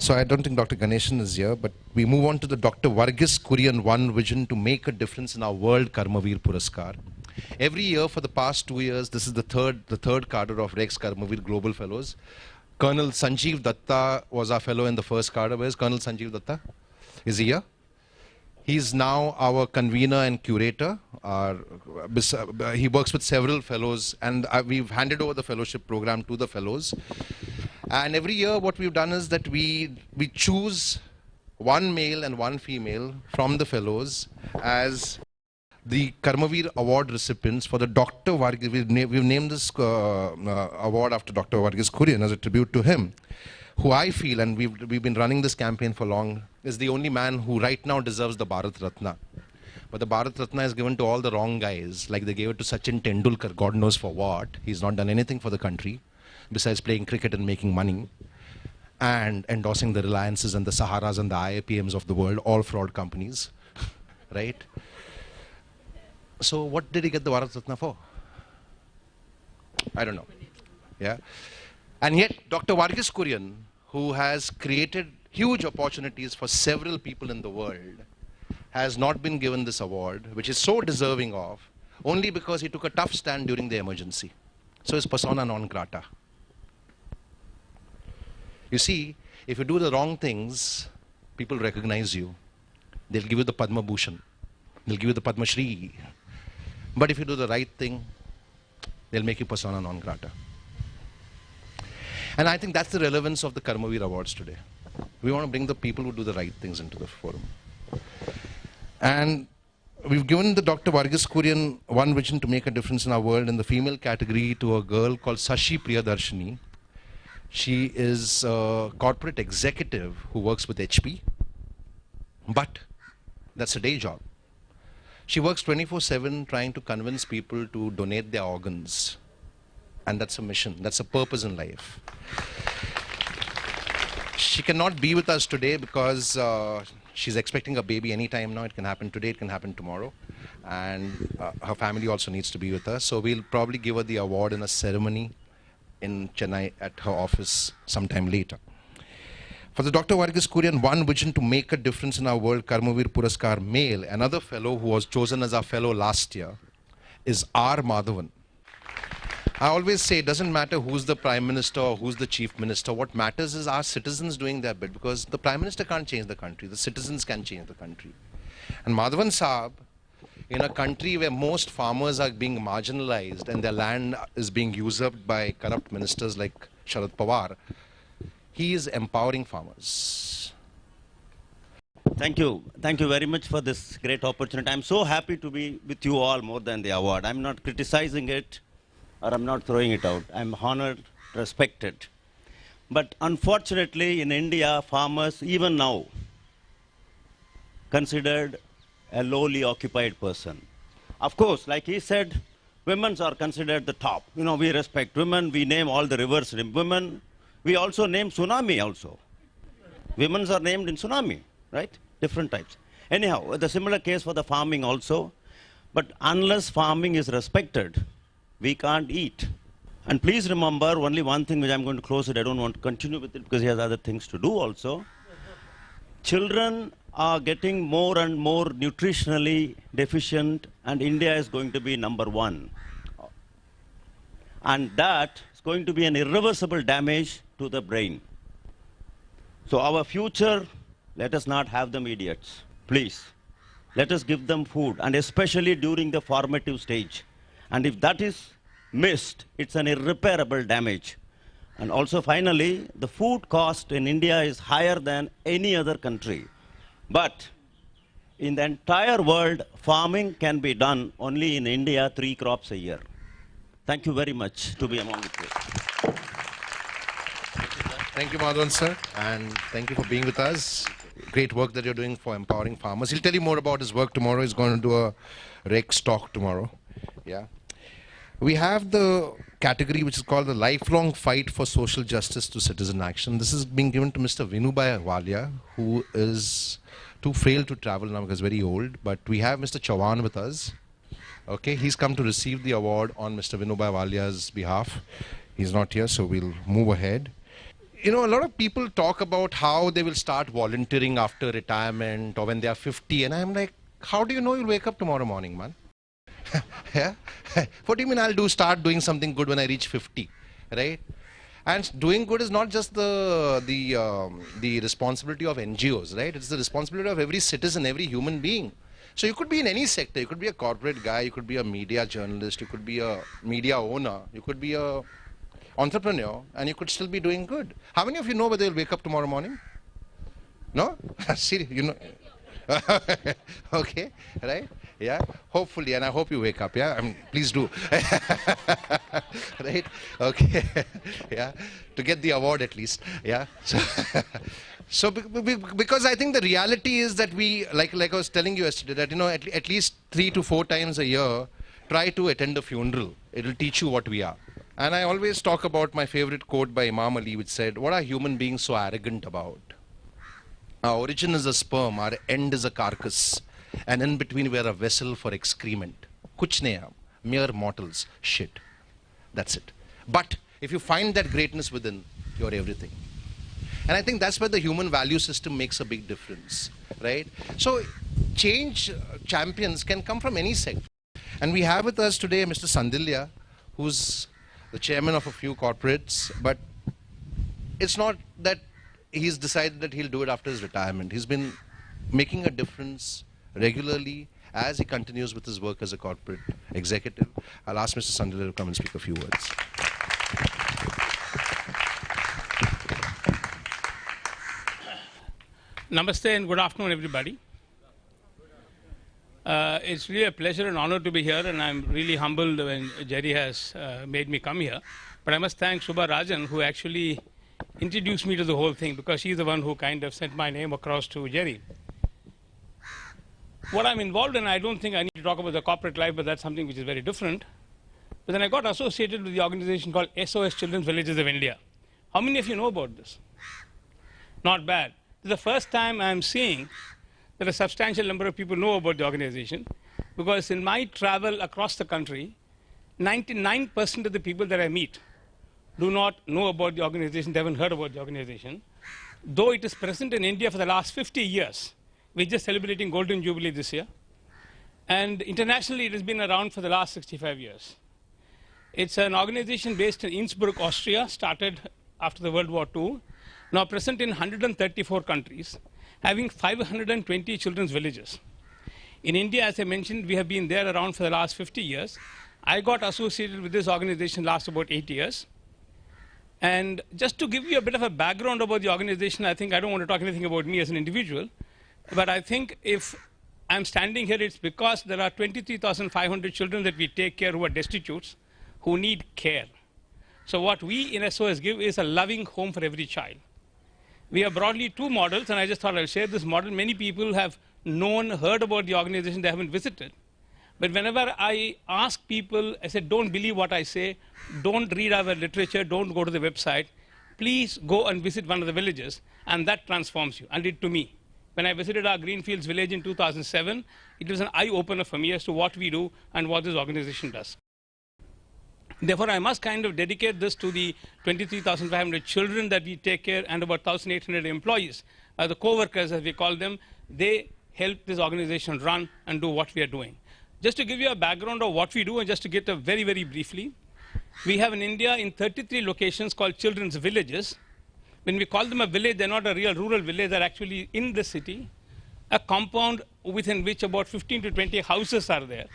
So I don't think Dr. Ganesan is here, but we move on to the Dr. Varghese Kurian One Vision to Make a Difference in Our World Karmavir Puraskar. Every year for the past 2 years, this is the third cadre of Rex Karmavir Global Fellows. Colonel Sanjeev Datta was our fellow in the first cadre. Where's Colonel Sanjeev Datta? Is he here? He's now our convener and curator. He works with several fellows, and we've handed over the fellowship program to the fellows. And every year what we've done is that we choose one male and one female from the fellows as the Karmavir Award recipients for the Dr. Varghese. We've named this award after Dr. Varghese Kurian as a tribute to him, who I feel, and we've been running this campaign for long, is the only man who right now deserves the Bharat Ratna. But the Bharat Ratna is given to all the wrong guys, like they gave it to Sachin Tendulkar, God knows for what. He's not done anything for the country, besides playing cricket and making money, and endorsing the Reliances and the Saharas and the IIPMs of the world, all fraud companies, right? So what did he get the Bharat Ratna for? I don't know. Yeah. And yet, Dr. Varghese Kurian, who has created huge opportunities for several people in the world, has not been given this award, which is so deserving of, only because he took a tough stand during the emergency. So it's persona non grata. You see, if you do the wrong things, people recognize you. They'll give you the Padma Bhushan. They'll give you the Padma Shri. But if you do the right thing, they'll make you persona non grata. And I think that's the relevance of the Karmavir Awards today. We want to bring the people who do the right things into the forum. And we've given the Dr. Varghese Kurian One Vision to Make a Difference in Our World in the female category to a girl called Sashi Priyadarshini. She is a corporate executive who works with HP, but that's a day job. She works 24/7 trying to convince people to donate their organs. And that's a mission, that's a purpose in life. She cannot be with us today because she's expecting a baby anytime now. It can happen today, it can happen tomorrow. And her family also needs to be with us. So we'll probably give her the award in a ceremony in Chennai at her office sometime later. For the Dr. Varghese Kurian One Vision to Make a Difference in Our World Karmavir Puraskar male, another fellow who was chosen as our fellow last year is R. Madhavan. I always say it doesn't matter who's the Prime Minister or who's the Chief Minister. What matters is our citizens doing their bit, because the Prime Minister can't change the country. The citizens can change the country. And Madhavan Saab, in a country where most farmers are being marginalized and their land is being usurped by corrupt ministers like Sharad Pawar, he is empowering farmers. Thank you. Thank you very much for this great opportunity. I'm so happy to be with you all more than the award. I'm not criticizing it. or I'm not throwing it out. I'm honored, respected. But unfortunately, in India, farmers, even now, considered a lowly occupied person. Of course, like he said, women are considered the top. You know, we respect women, we name all the rivers women. We also name tsunami also. Women are named in tsunami, right? Different types. Anyhow, the similar case for the farming also. But unless farming is respected, we can't eat. And please remember only one thing which I'm going to close it. I don't want to continue with it because he has other things to do also. Children are getting more and more nutritionally deficient, and India is going to be #1. And that is going to be an irreversible damage to the brain. So our future, let us not have them idiots. Please, let us give them food, and especially during the formative stage. And if that is missed, it's an irreparable damage. And also finally, the food cost in India is higher than any other country. But in the entire world, farming can be done only in India 3 crops a year. Thank you very much to be among you. Thank you, Madhavan sir, and thank you for being with us. Great work that you're doing for empowering farmers. He'll tell you more about his work tomorrow. He's going to do a Rex talk tomorrow. Yeah. We have the category which is called the Lifelong Fight for Social Justice to Citizen Action. This is being given to Mr. Vinubhai Walia, who is too frail to travel now because very old. But we have Mr. Chauhan with us. Okay, he's come to receive the award on Mr. Vinubhai Walia's behalf. He's not here, so we'll move ahead. You know, a lot of people talk about how they will start volunteering after retirement or when they are 50. And I'm like, how do you know you'll wake up tomorrow morning, man? Yeah? What do you mean I'll start doing something good when I reach 50, right? And doing good is not just the responsibility of NGOs, right? It's the responsibility of every citizen, every human being. So you could be in any sector. You could be a corporate guy, you could be a media journalist, you could be a media owner, you could be a entrepreneur, and you could still be doing good. How many of you know whether you'll wake up tomorrow morning? No? See, you know. Okay, right? Yeah, hopefully, and I hope you wake up, yeah? Please do. Right? Okay. Yeah, to get the award at least, yeah? So because I think the reality is that we, like I was telling you yesterday, that, you know, at least 3 to 4 times a year, try to attend a funeral. It'll teach you what we are. And I always talk about my favorite quote by Imam Ali, which said, what are human beings so arrogant about? Our origin is a sperm, our end is a carcass, and in between we are a vessel for excrement. Kuch nahi hai, mere mortals, shit. That's it. But if you find that greatness within, you're everything. And I think that's where the human value system makes a big difference, right? So change champions can come from any sector. And we have with us today Mr. Sandilya, who's the chairman of a few corporates, but it's not that he's decided that he'll do it after his retirement. He's been making a difference regularly as he continues with his work as a corporate executive. I'll ask Mr. Sandilya to come and speak a few words. Namaste and good afternoon, everybody. It's really a pleasure and honor to be here, and I'm really humbled when Jerry has made me come here. But I must thank Shubha Rajan, who actually introduced me to the whole thing, because she's the one who kind of sent my name across to Jerry. What I'm involved in, I don't think I need to talk about the corporate life, but that's something which is very different. But then I got associated with the organization called SOS Children's Villages of India. How many of you know about this? Not bad. This is the first time I'm seeing that a substantial number of people know about the organization, because in my travel across the country, 99% of the people that I meet do not know about the organization, they haven't heard about the organization. Though it is present in India for the last 50 years, we're just celebrating Golden Jubilee this year. And internationally, it has been around for the last 65 years. It's an organization based in Innsbruck, Austria, started after the World War II, now present in 134 countries, having 520 children's villages. In India, as I mentioned, we have been there around for the last 50 years. I got associated with this organization last about 8 years. And just to give you a bit of a background about the organization, I think I don't want to talk anything about me as an individual, but I think if I'm standing here, it's because there are 23,500 children that we take care who are destitutes, who need care. So what we in SOS give is a loving home for every child. We have broadly two models, and I just thought I'll share this model. Many people have heard about the organization, they haven't visited. But whenever I ask people, I said, don't believe what I say, don't read our literature, don't go to the website. Please go and visit one of the villages, and that transforms you, and it to me. When I visited our Greenfields village in 2007, it was an eye-opener for me as to what we do and what this organization does. Therefore, I must kind of dedicate this to the 23,500 children that we take care and about 1,800 employees, the co-workers as we call them. They help this organization run and do what we are doing. Just to give you a background of what we do, and just to get very, very briefly, we have in India in 33 locations called children's villages. When we call them a village, they're not a real rural village, they're actually in the city, a compound within which about 15 to 20 houses are there.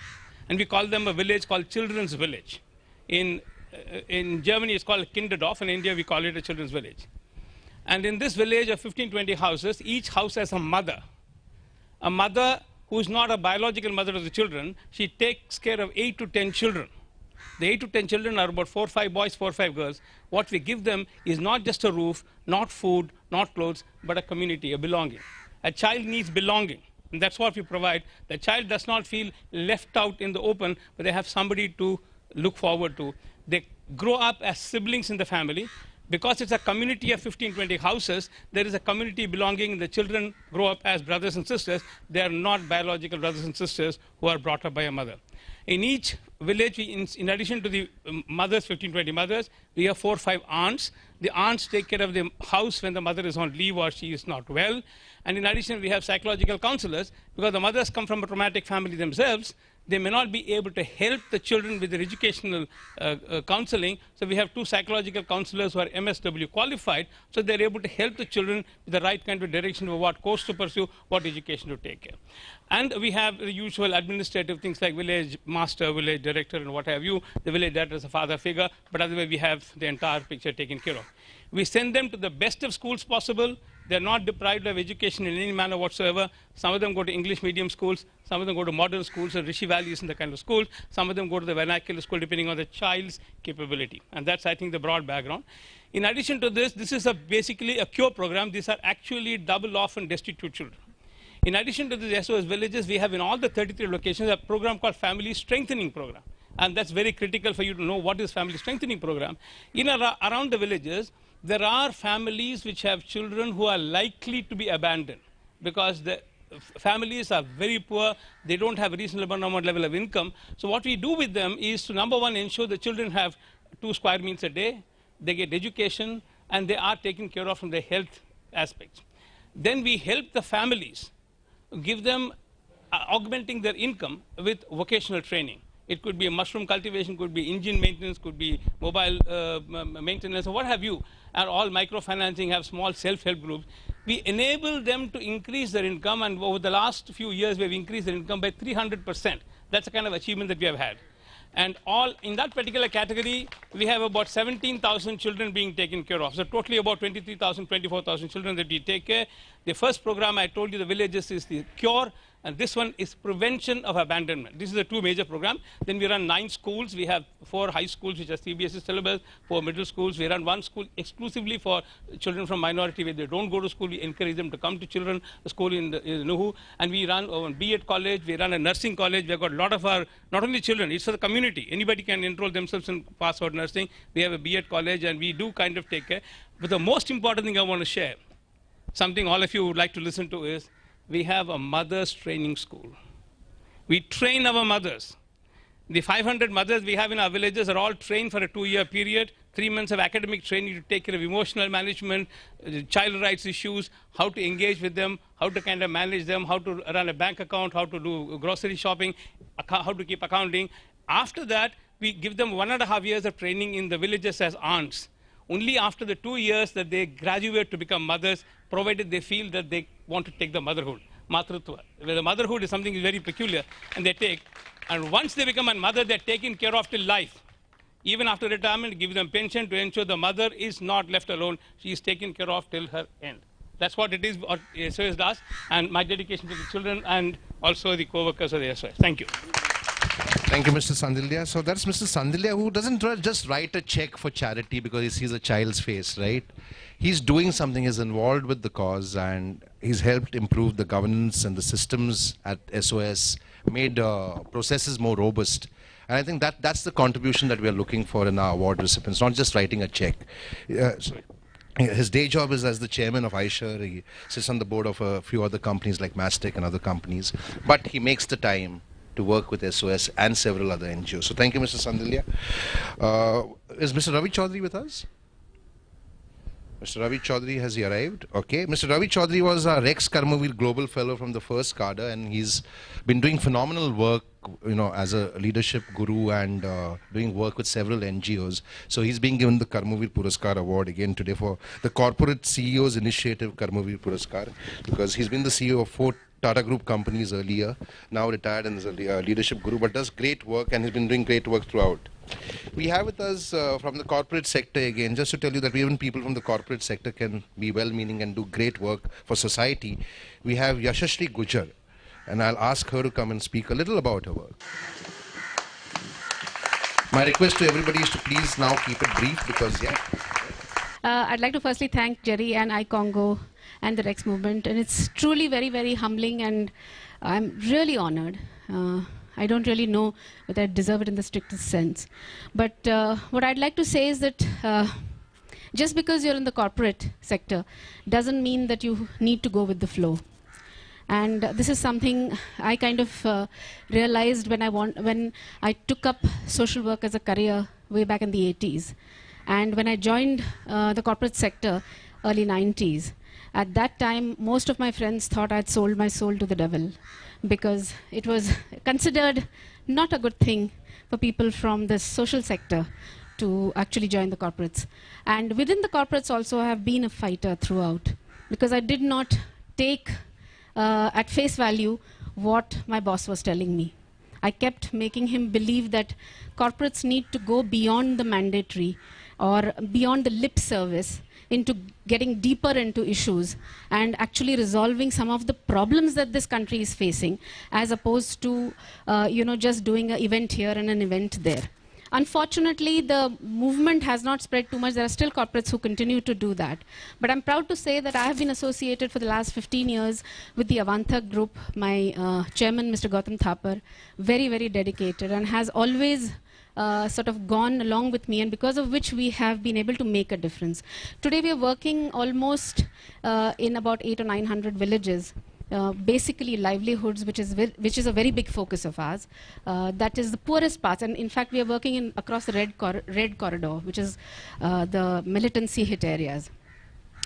And we call them a village called Children's Village. In Germany, it's called Kinderdorf. In India, we call it a children's village. And in this village of 15, 20 houses, each house has a mother who is not a biological mother of the children. She takes care of 8 to 10 children. The 8 to 10 children are about 4 or 5 boys, 4 or 5 girls. What we give them is not just a roof, not food, not clothes, but a community, a belonging. A child needs belonging, and that's what we provide. The child does not feel left out in the open, but they have somebody to look forward to. They grow up as siblings in the family. Because it's a community of 15, 20 houses, there is a community belonging. The children grow up as brothers and sisters. They are not biological brothers and sisters who are brought up by a mother. In each village, in addition to the mothers, 15, 20 mothers, we have 4 or 5 aunts. The aunts take care of the house when the mother is on leave or she is not well. And in addition, we have psychological counselors. Because the mothers come from a traumatic family themselves, they may not be able to help the children with their educational counseling. So we have 2 psychological counselors who are MSW qualified, so they're able to help the children with the right kind of direction of what course to pursue, what education to take care. And we have the usual administrative things like village master, village director, and what have you. The village director is a father figure, but otherwise we have the entire picture taken care of. We send them to the best of schools possible. They're not deprived of education in any manner whatsoever. Some of them go to English medium schools. Some of them go to modern schools, and Rishi Valley is in the kind of schools. Some of them go to the vernacular school, depending on the child's capability. And that's, I think, the broad background. In addition to this, this is basically a cure program. These are actually double orphan destitute children. In addition to the SOS villages, we have in all the 33 locations a program called Family Strengthening Program. And that's very critical for you to know what is Family Strengthening Program. Around the villages, there are families which have children who are likely to be abandoned because the families are very poor, they don't have a reasonable level of income. So what we do with them is to, number one, ensure the children have 2 square meals a day, they get education, and they are taken care of from the health aspects. Then we help the families, give them augmenting their income with vocational training. It could be a mushroom cultivation, could be engine maintenance, could be mobile maintenance, or what have you. And all microfinancing have small self-help groups. We enable them to increase their income, and over the last few years, we've increased their income by 300%. That's the kind of achievement that we have had. And all in that particular category, we have about 17,000 children being taken care of. So totally about 23,000, 24,000 children that we take care. The first program I told you, the villages, is the cure. And this one is prevention of abandonment. This is the 2 major programs. Then we run 9 schools. We have 4 high schools, which are CBSE syllabus, 4 middle schools. We run 1 school exclusively for children from minority where they don't go to school. We encourage them to come to children school in Nuhu. And we run a B.Ed college. We run a nursing college. We've got a lot of our, not only children, it's for the community. Anybody can enroll themselves in pass out nursing. We have a B.Ed college, and we do kind of take care. But the most important thing I want to share, something all of you would like to listen to, is we have a mother's training school. We train our mothers. The 500 mothers we have in our villages are all trained for a 2-year period, 3 months of academic training to take care of emotional management, child rights issues, how to engage with them, how to kind of manage them, how to run a bank account, how to do grocery shopping, how to keep accounting. After that, we give them 1.5 years of training in the villages as aunts. Only after the 2 years that they graduate to become mothers, provided they feel that they want to take the motherhood, matrutva. Where the motherhood is something very peculiar, and they take. And once they become a mother, they're taken care of till life. Even after retirement, give them pension to ensure the mother is not left alone. She is taken care of till her end. That's what it is, what SOS does, and my dedication to the children and also the co-workers of the SOS. Thank you. Thank you, Mr. Sandilya. So that's Mr. Sandilya, who doesn't just write a check for charity because he sees a child's face, right? He's doing something, he's involved with the cause, and he's helped improve the governance and the systems at SOS, made processes more robust. And I think that's the contribution that we are looking for in our award recipients, not just writing a check. His day job is as the chairman of iShare. He sits on the board of a few other companies like Mastec and other companies. But he makes the time to work with SOS and several other NGOs. So thank you, Mr. Sandilya. Is Mr. Ravi Chaudhary with us? Mr. Ravi Chaudhary, has he arrived? Okay. Mr. Ravi Chaudhary was our Rex Karmavir Global Fellow from the first cadre, and he's been doing phenomenal work, you know, as a leadership guru and doing work with several NGOs. So he's being given the Karmavir Puraskar Award again today for the Corporate CEOs Initiative Karmavir Puraskar, because he's been the CEO of 4 Tata Group companies earlier, now retired and is a leadership guru, but does great work and he's been doing great work throughout. We have with us from the corporate sector again, just to tell you that even people from the corporate sector can be well-meaning and do great work for society. We have Yashashri Gujjar, and I'll ask her to come and speak a little about her work. My request to everybody is to please now keep it brief because, I'd like to firstly thank Jerry and iCongo and the Rex movement, and it's truly very, very humbling, and I'm really honored. I don't really know whether I deserve it in the strictest sense. But what I'd like to say is that just because you're in the corporate sector doesn't mean that you need to go with the flow. And this is something I kind of realized when I took up social work as a career way back in the 80s. And when I joined the corporate sector, early 90s, at that time, most of my friends thought I'd sold my soul to the devil, because it was considered not a good thing for people from the social sector to actually join the corporates. And within the corporates also, I have been a fighter throughout, because I did not take at face value what my boss was telling me. I kept making him believe that corporates need to go beyond the mandatory or beyond the lip service into getting deeper into issues and actually resolving some of the problems that this country is facing, as opposed to just doing an event here and an event there. Unfortunately, the movement has not spread too much. There are still corporates who continue to do that. But I'm proud to say that I have been associated for the last 15 years with the Avantak Group. My chairman, Mr. Gautam Thapar, very, very dedicated and has always sort of gone along with me, and because of which we have been able to make a difference. Today we are working almost in about 800 or 900 villages, basically livelihoods, which is a very big focus of ours. That is the poorest parts, and in fact we are working across the red corridor, which is the militancy hit areas.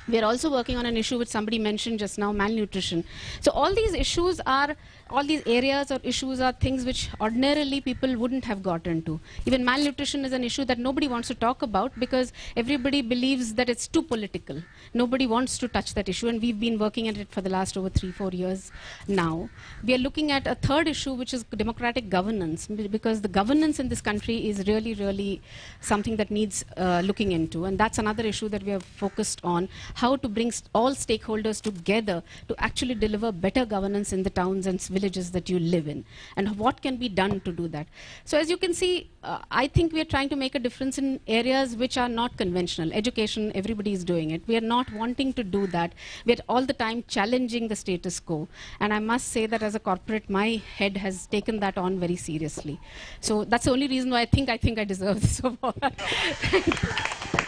We are also working on an issue which somebody mentioned just now, malnutrition. So all these issues are, all these areas or issues are things which ordinarily people wouldn't have got into. Even malnutrition is an issue that nobody wants to talk about because everybody believes that it's too political. Nobody wants to touch that issue, and we've been working at it for the last over 3-4 years now. We are looking at a third issue, which is democratic governance, because the governance in this country is really, really something that needs looking into, and that's another issue that we are focused on. How to bring all stakeholders together to actually deliver better governance in the towns and villages that you live in, and what can be done to do that. So as you can see, I think we are trying to make a difference in areas which are not conventional. Education, everybody is doing it. We are not wanting to do that. We are all the time challenging the status quo, and I must say that as a corporate, my head has taken that on very seriously. So that's the only reason why I think I deserve this award.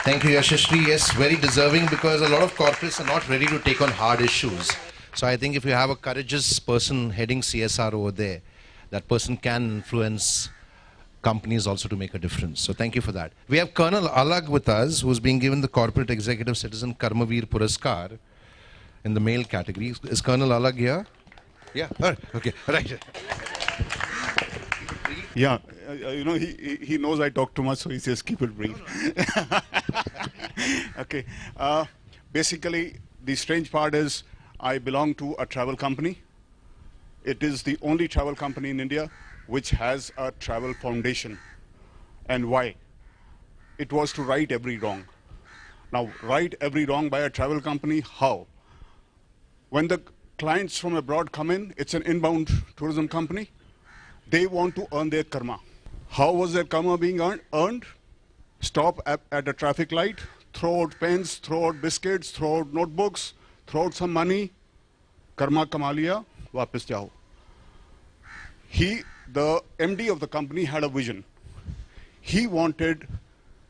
Thank you, Yashashri. Yes, very deserving, because a lot of corporates are not ready to take on hard issues. So I think if you have a courageous person heading CSR over there, that person can influence companies also to make a difference. So thank you for that. We have Colonel Alag with us, who's being given the Corporate Executive Citizen Karmavir Puraskar in the male category. Is Colonel Alag here? Yeah, okay, right. Yeah, he knows I talk too much, so he says keep it brief. Okay, basically the strange part is I belong to a travel company. It is the only travel company in India which has a travel foundation. And why? It was to right every wrong. Now, right every wrong by a travel company, how? When the clients from abroad come in, it's an inbound tourism company. They want to earn their karma. How was their karma being earned? Stop at a traffic light, throw out pens, throw out biscuits, throw out notebooks, throw out some money. Karma kama liya, wapis jao. The MD of the company had a vision. He wanted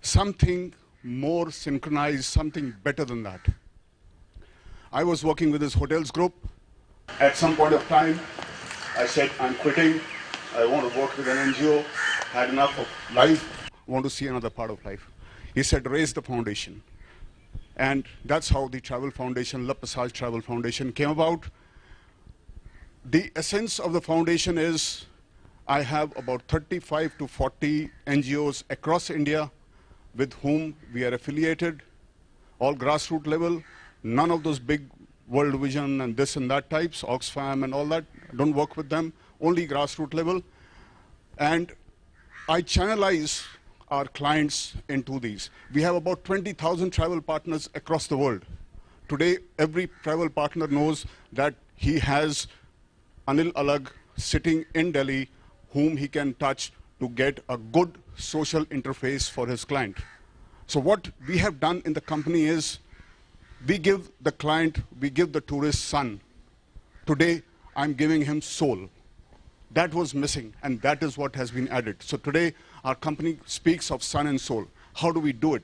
something more synchronized, something better than that. I was working with his hotels group. At some point of time, I said, I'm quitting. I want to work with an NGO. Had enough of life. Want to see another part of life. He said, raise the foundation. And that's how the Travel Foundation, Le Passage Travel Foundation came about. The essence of the foundation is I have about 35 to 40 NGOs across India with whom we are affiliated, all grassroots level. None of those big World Vision and this and that types, Oxfam and all that, don't work with them, only grassroots level. And I channelize our clients into these. We have about 20,000 travel partners across the world. Today, every travel partner knows that he has Anil Alag sitting in Delhi whom he can touch to get a good social interface for his client. So what we have done in the company is we give the client, we give the tourist sun. Today, I'm giving him soul. That was missing, and that is what has been added. So today, our company speaks of sun and soul. How do we do it?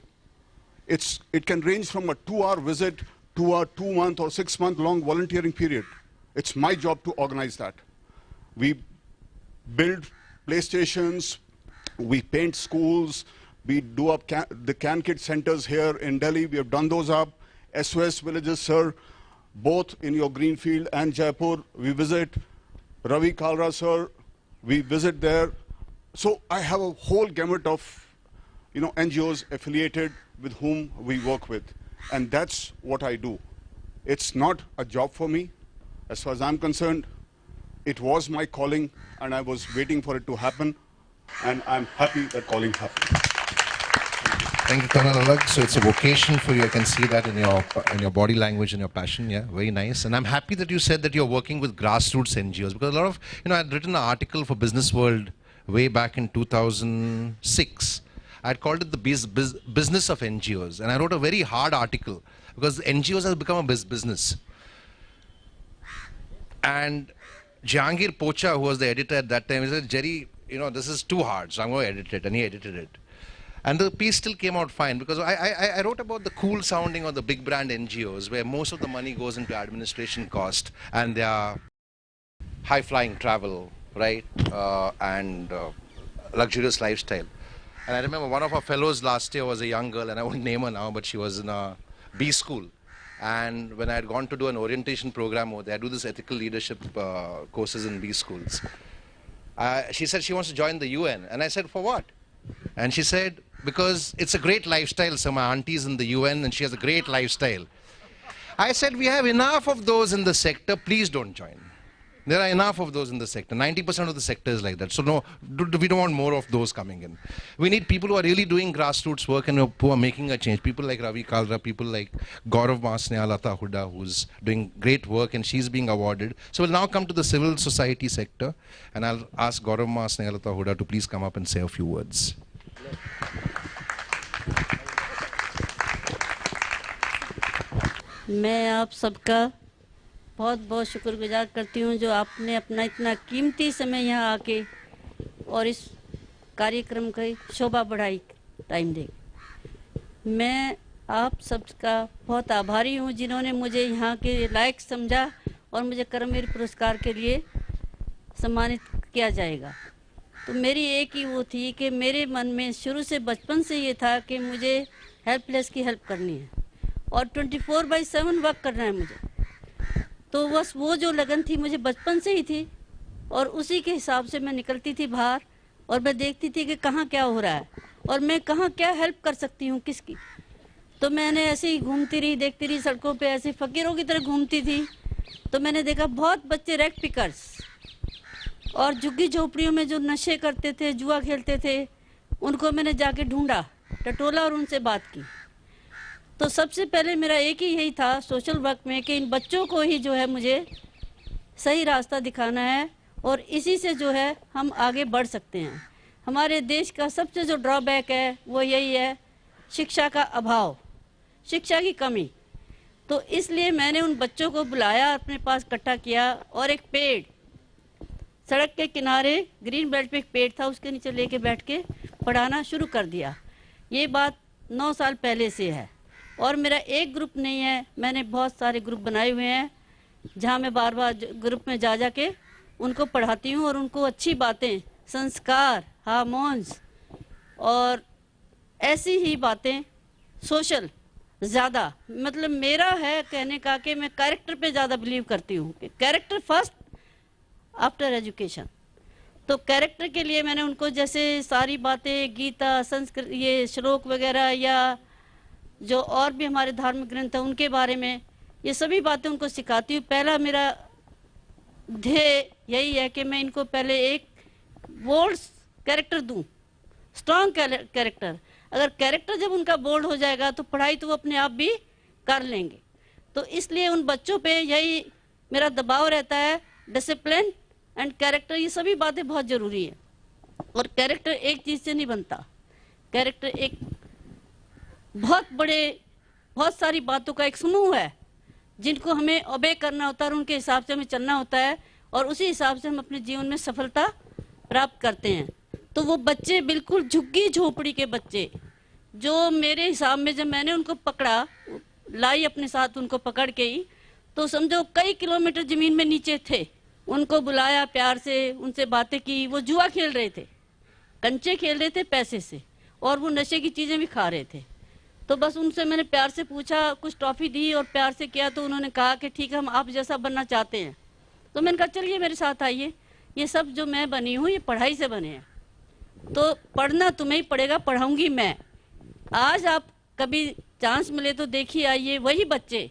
It can range from a 2-hour visit to a 2-month or 6-month long volunteering period. It's my job to organize that. We build playstations, we paint schools, we do up the Can Kid centers here in Delhi. We have done those up. SOS villages, sir, both in your Greenfield and Jaipur, we visit. Ravi Kalra, sir, we visit there. So I have a whole gamut of NGOs affiliated with whom we work with. And that's what I do. It's not a job for me. As far as I'm concerned, it was my calling, and I was waiting for it to happen. And I'm happy that calling happened. Thank you, Colonel Alag. So it's a vocation for you. I can see that in your body language and your passion. Yeah, very nice. And I'm happy that you said that you're working with grassroots NGOs, because a lot of, I had written an article for Business World way back in 2006. I'd called it the business of NGOs, and I wrote a very hard article because NGOs have become a business. And Jahangir Pocha, who was the editor at that time, he said, Jerry, this is too hard, so I'm going to edit it. And he edited it. And the piece still came out fine, because I wrote about the cool sounding of the big brand NGOs, where most of the money goes into administration cost and their high-flying travel, right, and luxurious lifestyle. And I remember one of our fellows last year was a young girl, and I won't name her now, but she was in a B school. And when I had gone to do an orientation program over there, I do this ethical leadership courses in B schools. She said she wants to join the UN. And I said, for what? And she said, because it's a great lifestyle. So my auntie's in the UN and she has a great lifestyle. I said, we have enough of those in the sector. Please don't join. There are enough of those in the sector. 90% of the sector is like that. So no, we don't want more of those coming in. We need people who are really doing grassroots work and who are making a change. People like Ravi Kalra, people like Gaurav Masne, Lata Huda, who's doing great work and she's being awarded. So we'll now come to the civil society sector, and I'll ask Gaurav Masne, Lata Huda to please come up and say a few words. मैं आप सबका बहुत बहुत शुक्रगुजार करती हूँ जो आपने अपना इतना कीमती समय यहाँ आके और इस कार्यक्रम की शोभा बढ़ाई टाइम दे। मैं आप सबका बहुत आभारी हूँ जिन्होंने मुझे यहाँ के लायक समझा और मुझे कर्मवीर पुरस्कार के लिए सम्मानित किया जाएगा। तो मेरी एक ही वो थी कि मेरे मन में शुरू से बचपन से ये था कि मुझे हेल्पलेस की हेल्प करनी है और 24/7 वर्क करना है मुझे। तो बस वो जो लगन थी मुझे बचपन से ही थी और उसी के हिसाब से मैं निकलती थी बाहर और मैं देखती थी कि कहाँ क्या हो रहा है और मैं कहाँ क्या हेल्प कर सकती हूँ किसकी। तो मैंने ऐसे ही घूमती रही, देखती रही, सड़कों पे ऐसे फ़कीरों की तरह घूमती थी। तो मैंने देखा बहुत बच्चे रैक पिकर्स और झुग्गी झोपड़ियों में जो नशे करते थे, जुआ खेलते थे, उनको मैंने जाके ढूंढा, टटोला और उनसे बात की। तो सबसे पहले मेरा एक ही यही था सोशल वर्क में कि इन बच्चों को ही जो है मुझे सही रास्ता दिखाना है और इसी से जो है हम आगे बढ़ सकते हैं। हमारे देश का सबसे जो ड्रॉबैक है वो यही है, शिक्षा का अभाव, शिक्षा की कमी। तो इसलिए मैंने उन बच्चों को बुलाया, अपने पास इकट्ठा किया और एक पेड़, सड़क के किनारे ग्रीन बेल्ट पे एक पेड़ था, उसके नीचे लेके बैठ के पढ़ाना शुरू कर दिया। ये बात 9 साल पहले से है। और मेरा एक ग्रुप नहीं है, मैंने बहुत सारे ग्रुप बनाए हुए हैं जहाँ मैं बार बार ग्रुप में जा के उनको पढ़ाती हूँ और उनको अच्छी बातें, संस्कार, हार्मोन्स और ऐसी ही बातें, सोशल ज़्यादा, मतलब मेरा है कहने का कि मैं कैरेक्टर पे ज़्यादा बिलीव करती हूँ कि कैरेक्टर फर्स्ट आफ्टर एजुकेशन। तो कैरेक्टर के लिए मैंने उनको जैसे सारी बातें, गीता, संस्कृत, ये श्लोक वगैरह या जो और भी हमारे धार्मिक ग्रंथ हैं उनके बारे में, ये सभी बातें उनको सिखाती हूँ। पहला मेरा ध्येय यही है कि मैं इनको पहले एक बोल्ड कैरेक्टर दूँ, स्ट्रॉन्ग कैरेक्टर। अगर कैरेक्टर जब उनका बोल्ड हो जाएगा तो पढ़ाई तो वो अपने आप भी कर लेंगे। तो इसलिए उन बच्चों पे यही मेरा दबाव रहता है, डिसिप्लिन एंड कैरेक्टर, ये सभी बातें बहुत ज़रूरी है। और कैरेक्टर एक चीज़ से नहीं बनता, कैरेक्टर एक बहुत सारी बातों का एक समूह है जिनको हमें ओबे करना होता है और उनके हिसाब से हमें चलना होता है और उसी हिसाब से हम अपने जीवन में सफलता प्राप्त करते हैं। तो वो बच्चे बिल्कुल झुग्गी झोपड़ी के बच्चे, जो मेरे हिसाब में जब मैंने उनको पकड़ा, लाई अपने साथ उनको पकड़ के ही, तो समझो कई किलोमीटर ज़मीन में नीचे थे। उनको बुलाया प्यार से, उनसे बातें की। वो जुआ खेल रहे थे, कंचे खेल रहे थे पैसे से, और वो नशे की चीज़ें भी खा रहे थे। तो बस उनसे मैंने प्यार से पूछा, कुछ टॉफ़ी दी और प्यार से किया। तो उन्होंने कहा कि ठीक है, हम आप जैसा बनना चाहते हैं। तो मैंने कहा चलिए मेरे साथ आइए, ये सब जो मैं बनी हूँ ये पढ़ाई से बने हैं, तो पढ़ना तुम्हें ही पड़ेगा, पढ़ाऊँगी मैं। आज आप कभी चांस मिले तो देखिए आइए, वही बच्चे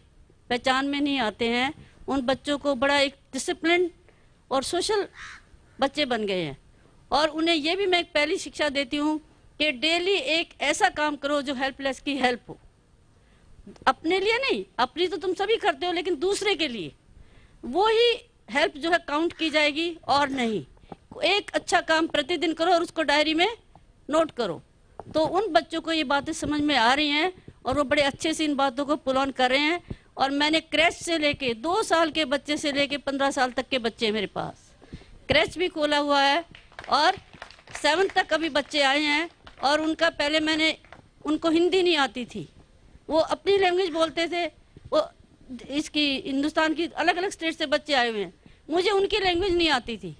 पहचान में नहीं आते हैं, उन बच्चों को बड़ा एक डिसिप्लिन और सोशल बच्चे बन गए हैं। और उन्हें ये भी मैं एक पहली शिक्षा देती हूँ कि डेली एक ऐसा काम करो जो हेल्पलेस की हेल्प हो। अपने लिए नहीं, अपनी तो तुम सभी करते हो, लेकिन दूसरे के लिए वो ही हेल्प जो है काउंट की जाएगी और नहीं। एक अच्छा काम प्रतिदिन करो और उसको डायरी में नोट करो। तो उन बच्चों को ये बातें समझ में आ रही हैं और वो बड़े अच्छे से इन बातों को पुल ऑन कर रहे हैं। और मैंने क्रैच से लेके 2 साल के बच्चे से लेके 15 साल तक के बच्चे मेरे पास, क्रैच भी खोला हुआ है और 7th तक अभी बच्चे आए हैं। और उनका पहले मैंने, उनको हिंदी नहीं आती थी, वो अपनी लैंग्वेज बोलते थे। वो इसकी हिंदुस्तान की अलग अलग स्टेट से बच्चे आए हुए हैं, मुझे उनकी लैंग्वेज नहीं आती थी।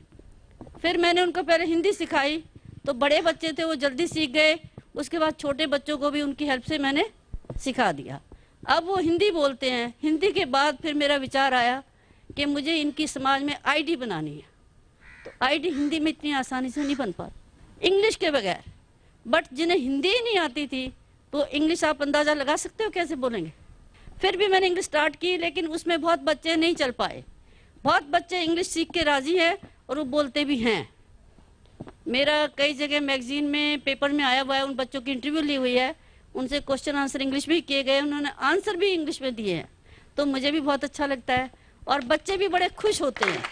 फिर मैंने उनको पहले हिंदी सिखाई, तो बड़े बच्चे थे वो जल्दी सीख गए। उसके बाद छोटे बच्चों को भी उनकी हेल्प से मैंने सिखा दिया, अब वो हिंदी बोलते हैं। हिंदी के बाद फिर मेरा विचार आया कि मुझे इनकी समाज में आईडी बनानी है। तो आईडी हिंदी में इतनी आसानी से नहीं बन पाती, इंग्लिश के बगैर। बट जिन्हें हिंदी ही नहीं आती थी तो इंग्लिश आप अंदाज़ा लगा सकते हो कैसे बोलेंगे। फिर भी मैंने इंग्लिश स्टार्ट की, लेकिन उसमें बहुत बच्चे नहीं चल पाए। बहुत बच्चे इंग्लिश सीख के राज़ी हैं और वो बोलते भी हैं। मेरा कई जगह मैगजीन में, पेपर में आया हुआ है, उन बच्चों की इंटरव्यू ली हुई है, उनसे क्वेश्चन आंसर इंग्लिश में किए गए, उन्होंने आंसर भी इंग्लिश में दिए हैं। तो मुझे भी बहुत अच्छा लगता है और बच्चे भी बड़े खुश होते हैं।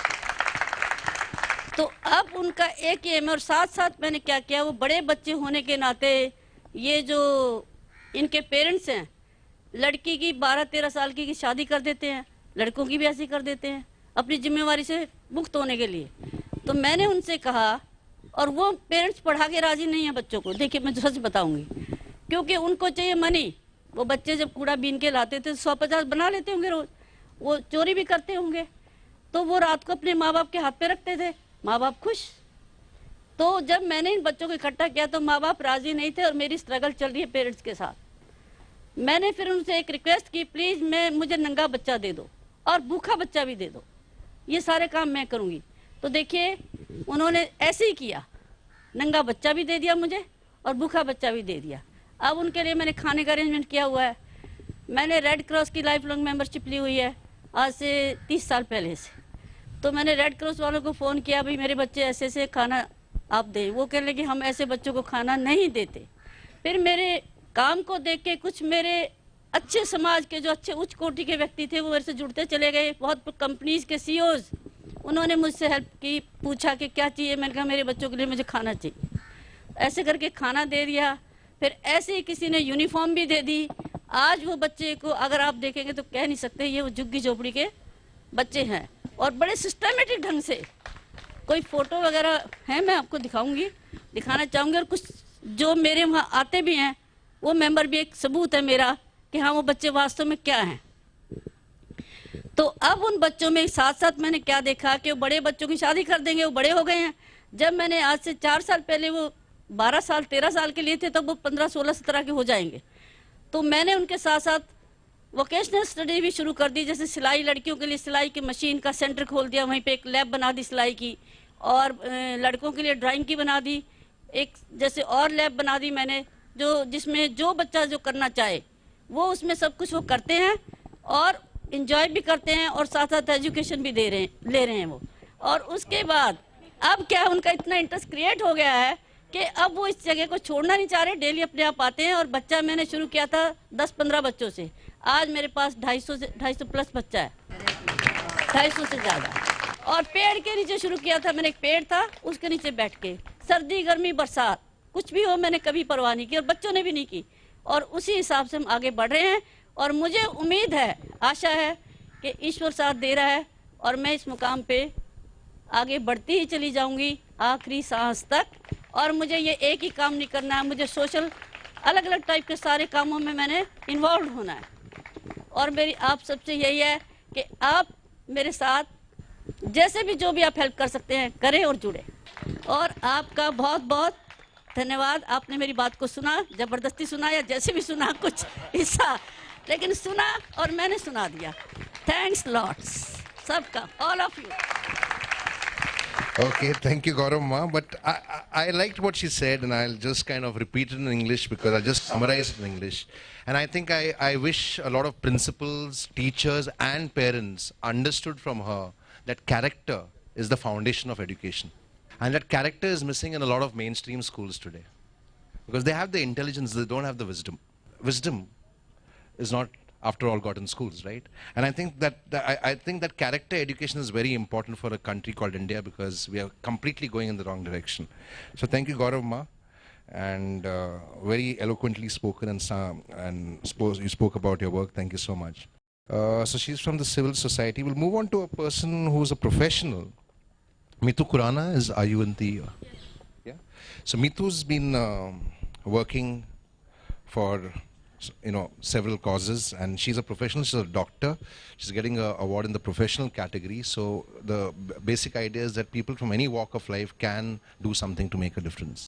तो अब उनका एक एम है। और साथ साथ मैंने क्या किया, वो बड़े बच्चे होने के नाते ये जो इनके पेरेंट्स हैं, लड़की की 12-13 साल की शादी कर देते हैं, लड़कों की भी ऐसी कर देते हैं अपनी जिम्मेवारी से मुक्त होने के लिए। तो मैंने उनसे कहा, और वो पेरेंट्स पढ़ा के राजी नहीं है बच्चों को। देखिए मैं सच बताऊंगी, क्योंकि उनको चाहिए मनी। वो बच्चे जब कूड़ा बीन के लाते थे 150 बना लेते होंगे रोज, वो चोरी भी करते होंगे, तो वो रात को अपने माँ बाप के हाथ पे रखते थे, माँ बाप खुश। तो जब मैंने इन बच्चों को इकट्ठा किया तो माँ बाप राजी नहीं थे और मेरी स्ट्रगल चल रही है पेरेंट्स के साथ। मैंने फिर उनसे एक रिक्वेस्ट की, प्लीज़ मुझे नंगा बच्चा दे दो और भूखा बच्चा भी दे दो, ये सारे काम मैं करूँगी। तो देखिए उन्होंने ऐसे ही किया, नंगा बच्चा भी दे दिया मुझे और भूखा बच्चा भी दे दिया। अब उनके लिए मैंने खाने का अरेंजमेंट किया हुआ है। मैंने रेड क्रॉस की लाइफ लॉन्ग मेंबरशिप ली हुई है आज से 30 साल पहले से। तो मैंने रेड क्रॉस वालों को फ़ोन किया, भाई मेरे बच्चे ऐसे ऐसे खाना आप दें। वो कह रहे कि हम ऐसे बच्चों को खाना नहीं देते। फिर मेरे काम को देख के कुछ मेरे अच्छे समाज के जो अच्छे उच्च कोटि के व्यक्ति थे वो मेरे से जुड़ते चले गए। बहुत कंपनीज के CEOs उन्होंने मुझसे हेल्प की, पूछा कि क्या चाहिए, मैंने कहा मेरे बच्चों के लिए मुझे खाना चाहिए, ऐसे करके खाना दे दिया। फिर ऐसे ही किसी ने यूनिफॉर्म भी दे दी। आज वो बच्चे को अगर आप देखेंगे तो कह नहीं सकते ये वो झुग्गी झोपड़ी के बच्चे हैं, और बड़े सिस्टमेटिक ढंग से। कोई फोटो वगैरह है, मैं आपको दिखाऊंगी, दिखाना चाहूँगी, और कुछ जो मेरे वहाँ आते भी हैं वो मेंबर भी एक सबूत है मेरा कि हाँ वो बच्चे वास्तव में क्या हैं। तो अब उन बच्चों में साथ साथ मैंने क्या देखा कि वो बड़े बच्चों की शादी कर देंगे, वो बड़े हो गए हैं। जब मैंने आज से 4 साल पहले वो 12 साल 13 साल के लिए थे, तब वो 15 16 17 के हो जाएंगे। तो मैंने उनके साथ साथ वोकेशनल स्टडी भी शुरू कर दी, जैसे सिलाई, लड़कियों के लिए सिलाई की मशीन का सेंटर खोल दिया, वहीं पे एक लैब बना दी सिलाई की, और लड़कों के लिए ड्राइंग की बना दी, एक जैसे और लैब बना दी मैंने, जो जिसमें जो बच्चा जो करना चाहे वो उसमें सब कुछ वो करते हैं और इंजॉय भी करते हैं, और साथ साथ एजुकेशन भी ले रहे हैं वो। और उसके बाद अब क्या उनका इतना इंटरेस्ट क्रिएट हो गया है कि अब वो इस जगह को छोड़ना नहीं चाह रहे, डेली अपने आप आते हैं। और बच्चा मैंने शुरू किया था 10-15 बच्चों से, आज मेरे पास 250 प्लस बच्चा है, 250 से ज़्यादा। और पेड़ के नीचे शुरू किया था मैंने, एक पेड़ था उसके नीचे बैठ के, सर्दी गर्मी बरसात कुछ भी हो मैंने कभी परवाह नहीं की, और बच्चों ने भी नहीं की। और उसी हिसाब से हम आगे बढ़ रहे हैं, और मुझे उम्मीद है, आशा है कि ईश्वर साथ दे रहा है, और मैं इस मुकाम पे आगे बढ़ती ही चली जाऊंगी आखिरी सांस तक। और मुझे ये एक ही काम नहीं करना है, मुझे सोशल अलग अलग टाइप के सारे कामों में मैंने इन्वॉल्व होना है। और मेरी आप सबसे यही है कि आप मेरे साथ जैसे भी जो भी आप हेल्प कर सकते हैं करें और जुड़े। और आपका बहुत बहुत धन्यवाद, आपने मेरी बात को सुना, जबरदस्ती सुना या जैसे भी सुना कुछ हिस्सा, लेकिन सुना और मैंने सुना दिया। थैंक्स लॉट्स सबका, all of you. Okay, thank you, Gaurav Ma. But I liked what she said, and I'll just kind of repeat it in English because I just summarized it in English. And I think I wish a lot of principals, teachers, and parents understood from her that character is the foundation of education. And that character is missing in a lot of mainstream schools today. Because they have the intelligence, they don't have the wisdom. Wisdom is not, after all, got in schools, right? And I think that character education is very important for a country called India, because we are completely going in the wrong direction. So thank you, Gaurav Ma, and very eloquently spoken, and you spoke about your work. Thank you so much. So she's from the civil society. We'll move on to a person who's a professional. Mitu Khurana is Ayuvanti. Yeah. So Mitu's been working for several causes, and she's a professional, she's a doctor, she's getting an award in the professional category. So the basic idea is that people from any walk of life can do something to make a difference.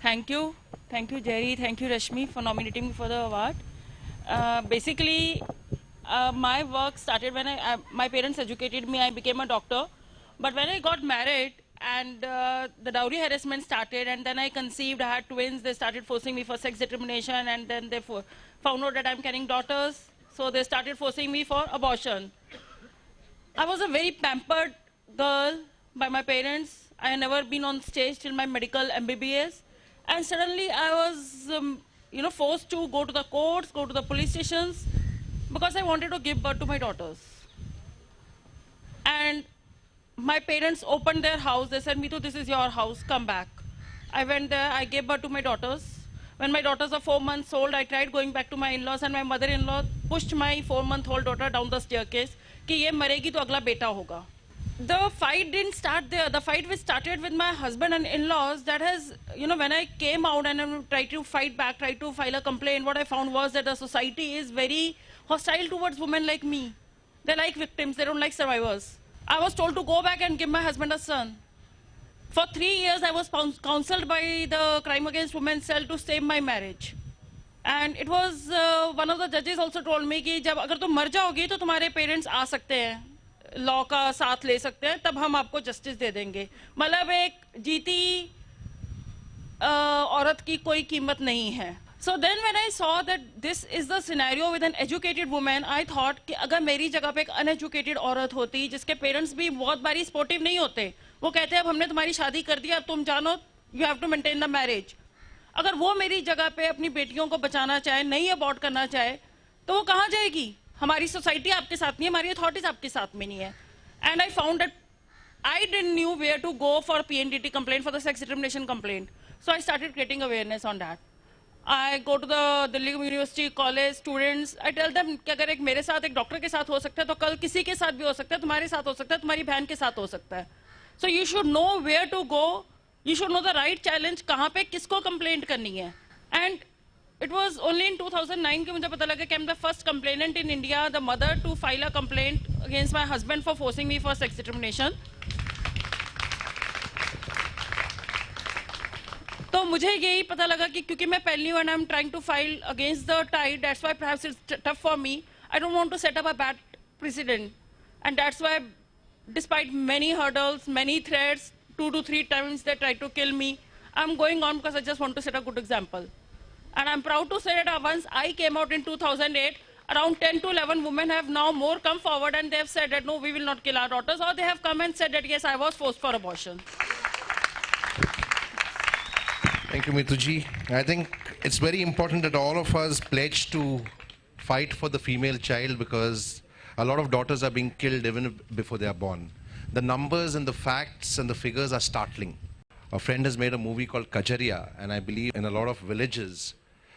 Thank you, Jerry, thank you, Rashmi, for nominating me for the award. Basically, my work started when my parents educated me, I became a doctor. But when I got married, and the dowry harassment started, and then I conceived, I had twins, they started forcing me for sex determination, and then they found out that I'm carrying daughters, so they started forcing me for abortion. I was a very pampered girl by my parents. I had never been on stage till my medical MBBS, and suddenly I was forced to go to the courts, go to the police stations, because I wanted to give birth to my daughters. And my parents opened their house. They said, Mitu, this is your house, come back. I went there, I gave birth to my daughters. When my daughters are 4 months old, I tried going back to my in-laws, and my mother-in-law pushed my 4-month-old daughter down the staircase, कि ये मरेगी तो अगला बेटा होगा. The fight didn't start there. The fight which started with my husband and in-laws, that has, when I came out and tried to fight back, tried to file a complaint, what I found was that the society is very hostile towards women like me. They like victims, they don't like survivors. I was told to go back and give my husband a son. For 3 years, I was counseled by the Crime Against Women cell to save my marriage. And it was, one of the judges also told me कि जब अगर तुम मर जाओगी तो तुम्हारे parents आ सकते हैं, law का साथ ले सकते हैं, तब हम आपको justice दे देंगे. मतलब एक जीती औरत की कोई कीमत नहीं है. So then when I saw that this is the scenario with an educated woman, I thought कि अगर मेरी जगह पे एक uneducated औरत होती, जिसके parents भी बहुत बारी supportive नहीं होते, वो कहते हैं अब हमने तुम्हारी शादी कर दी, अब तुम जानो, you have to maintain the marriage. अगर वो मेरी जगह पे अपनी बेटियों को बचाना चाहे, नहीं अबॉर्ट करना चाहे, तो वो कहाँ जाएगी? हमारी सोसाइटी आपके साथ नहीं है, हमारी अथॉरिटीज आपके साथ में नहीं है. And I found that I didn't knew where to go for PNDT complaint, for the sex discrimination complaint. So I started creating awareness on that. I go to the Delhi University college students. I tell them कि अगर एक मेरे साथ एक doctor के साथ हो सकता है तो कल किसी के साथ भी हो सकता है, तुम्हारे साथ हो सकता है, तुम्हारी बहन के साथ हो सकता है. So you should know where to go. You should know the right challenge. कहाँ पे किसको complaint करनी है. And it was only in 2009 कि मुझे पता लगा कि I'm the first complainant in India, the mother to file a complaint against my husband for forcing me for sex discrimination. तो मुझे यही पता लगा कि क्योंकि मैं पहली one I am trying to file against the tide, that's why perhaps it's tough for me. I don't want to set up a bad precedent and that's why despite many hurdles, many threats, 2 to 3 times they tried to kill me, I'm going on because I just want to set a good example. And I'm proud to say that once I came out in 2008, around 10 to 11 women have now more come forward and they have said that no, we will not kill our daughters, or they have come and said that yes, I was forced for abortion. Thank you, Mituji. I think it's very important that all of us pledge to fight for the female child, because a lot of daughters are being killed even before they are born. The numbers and the facts and the figures are startling. A friend has made a movie called Kajariya, and I believe in a lot of villages,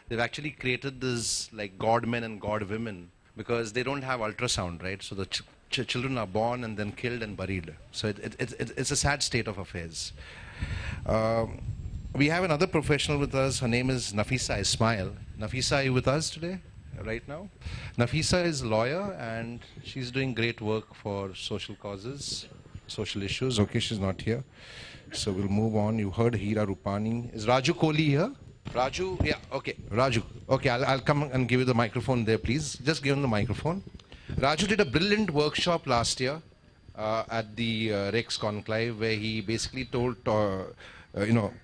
they've actually created this like God men and God women, because they don't have ultrasound, right? So the children are born and then killed and buried. So it's a sad state of affairs. We have another professional with us. Her name is Nafisa Ismail. Nafisa, are you with us today, right now? Nafisa is a lawyer and she's doing great work for social causes, social issues. Okay, she's not here. So we'll move on. You heard Hira Rupani. Is Raju Kohli here? Raju? Yeah, okay. Raju. Okay, I'll come and give you the microphone there, please. Just give him the microphone. Raju did a brilliant workshop last year at the Rex Conclave, where he basically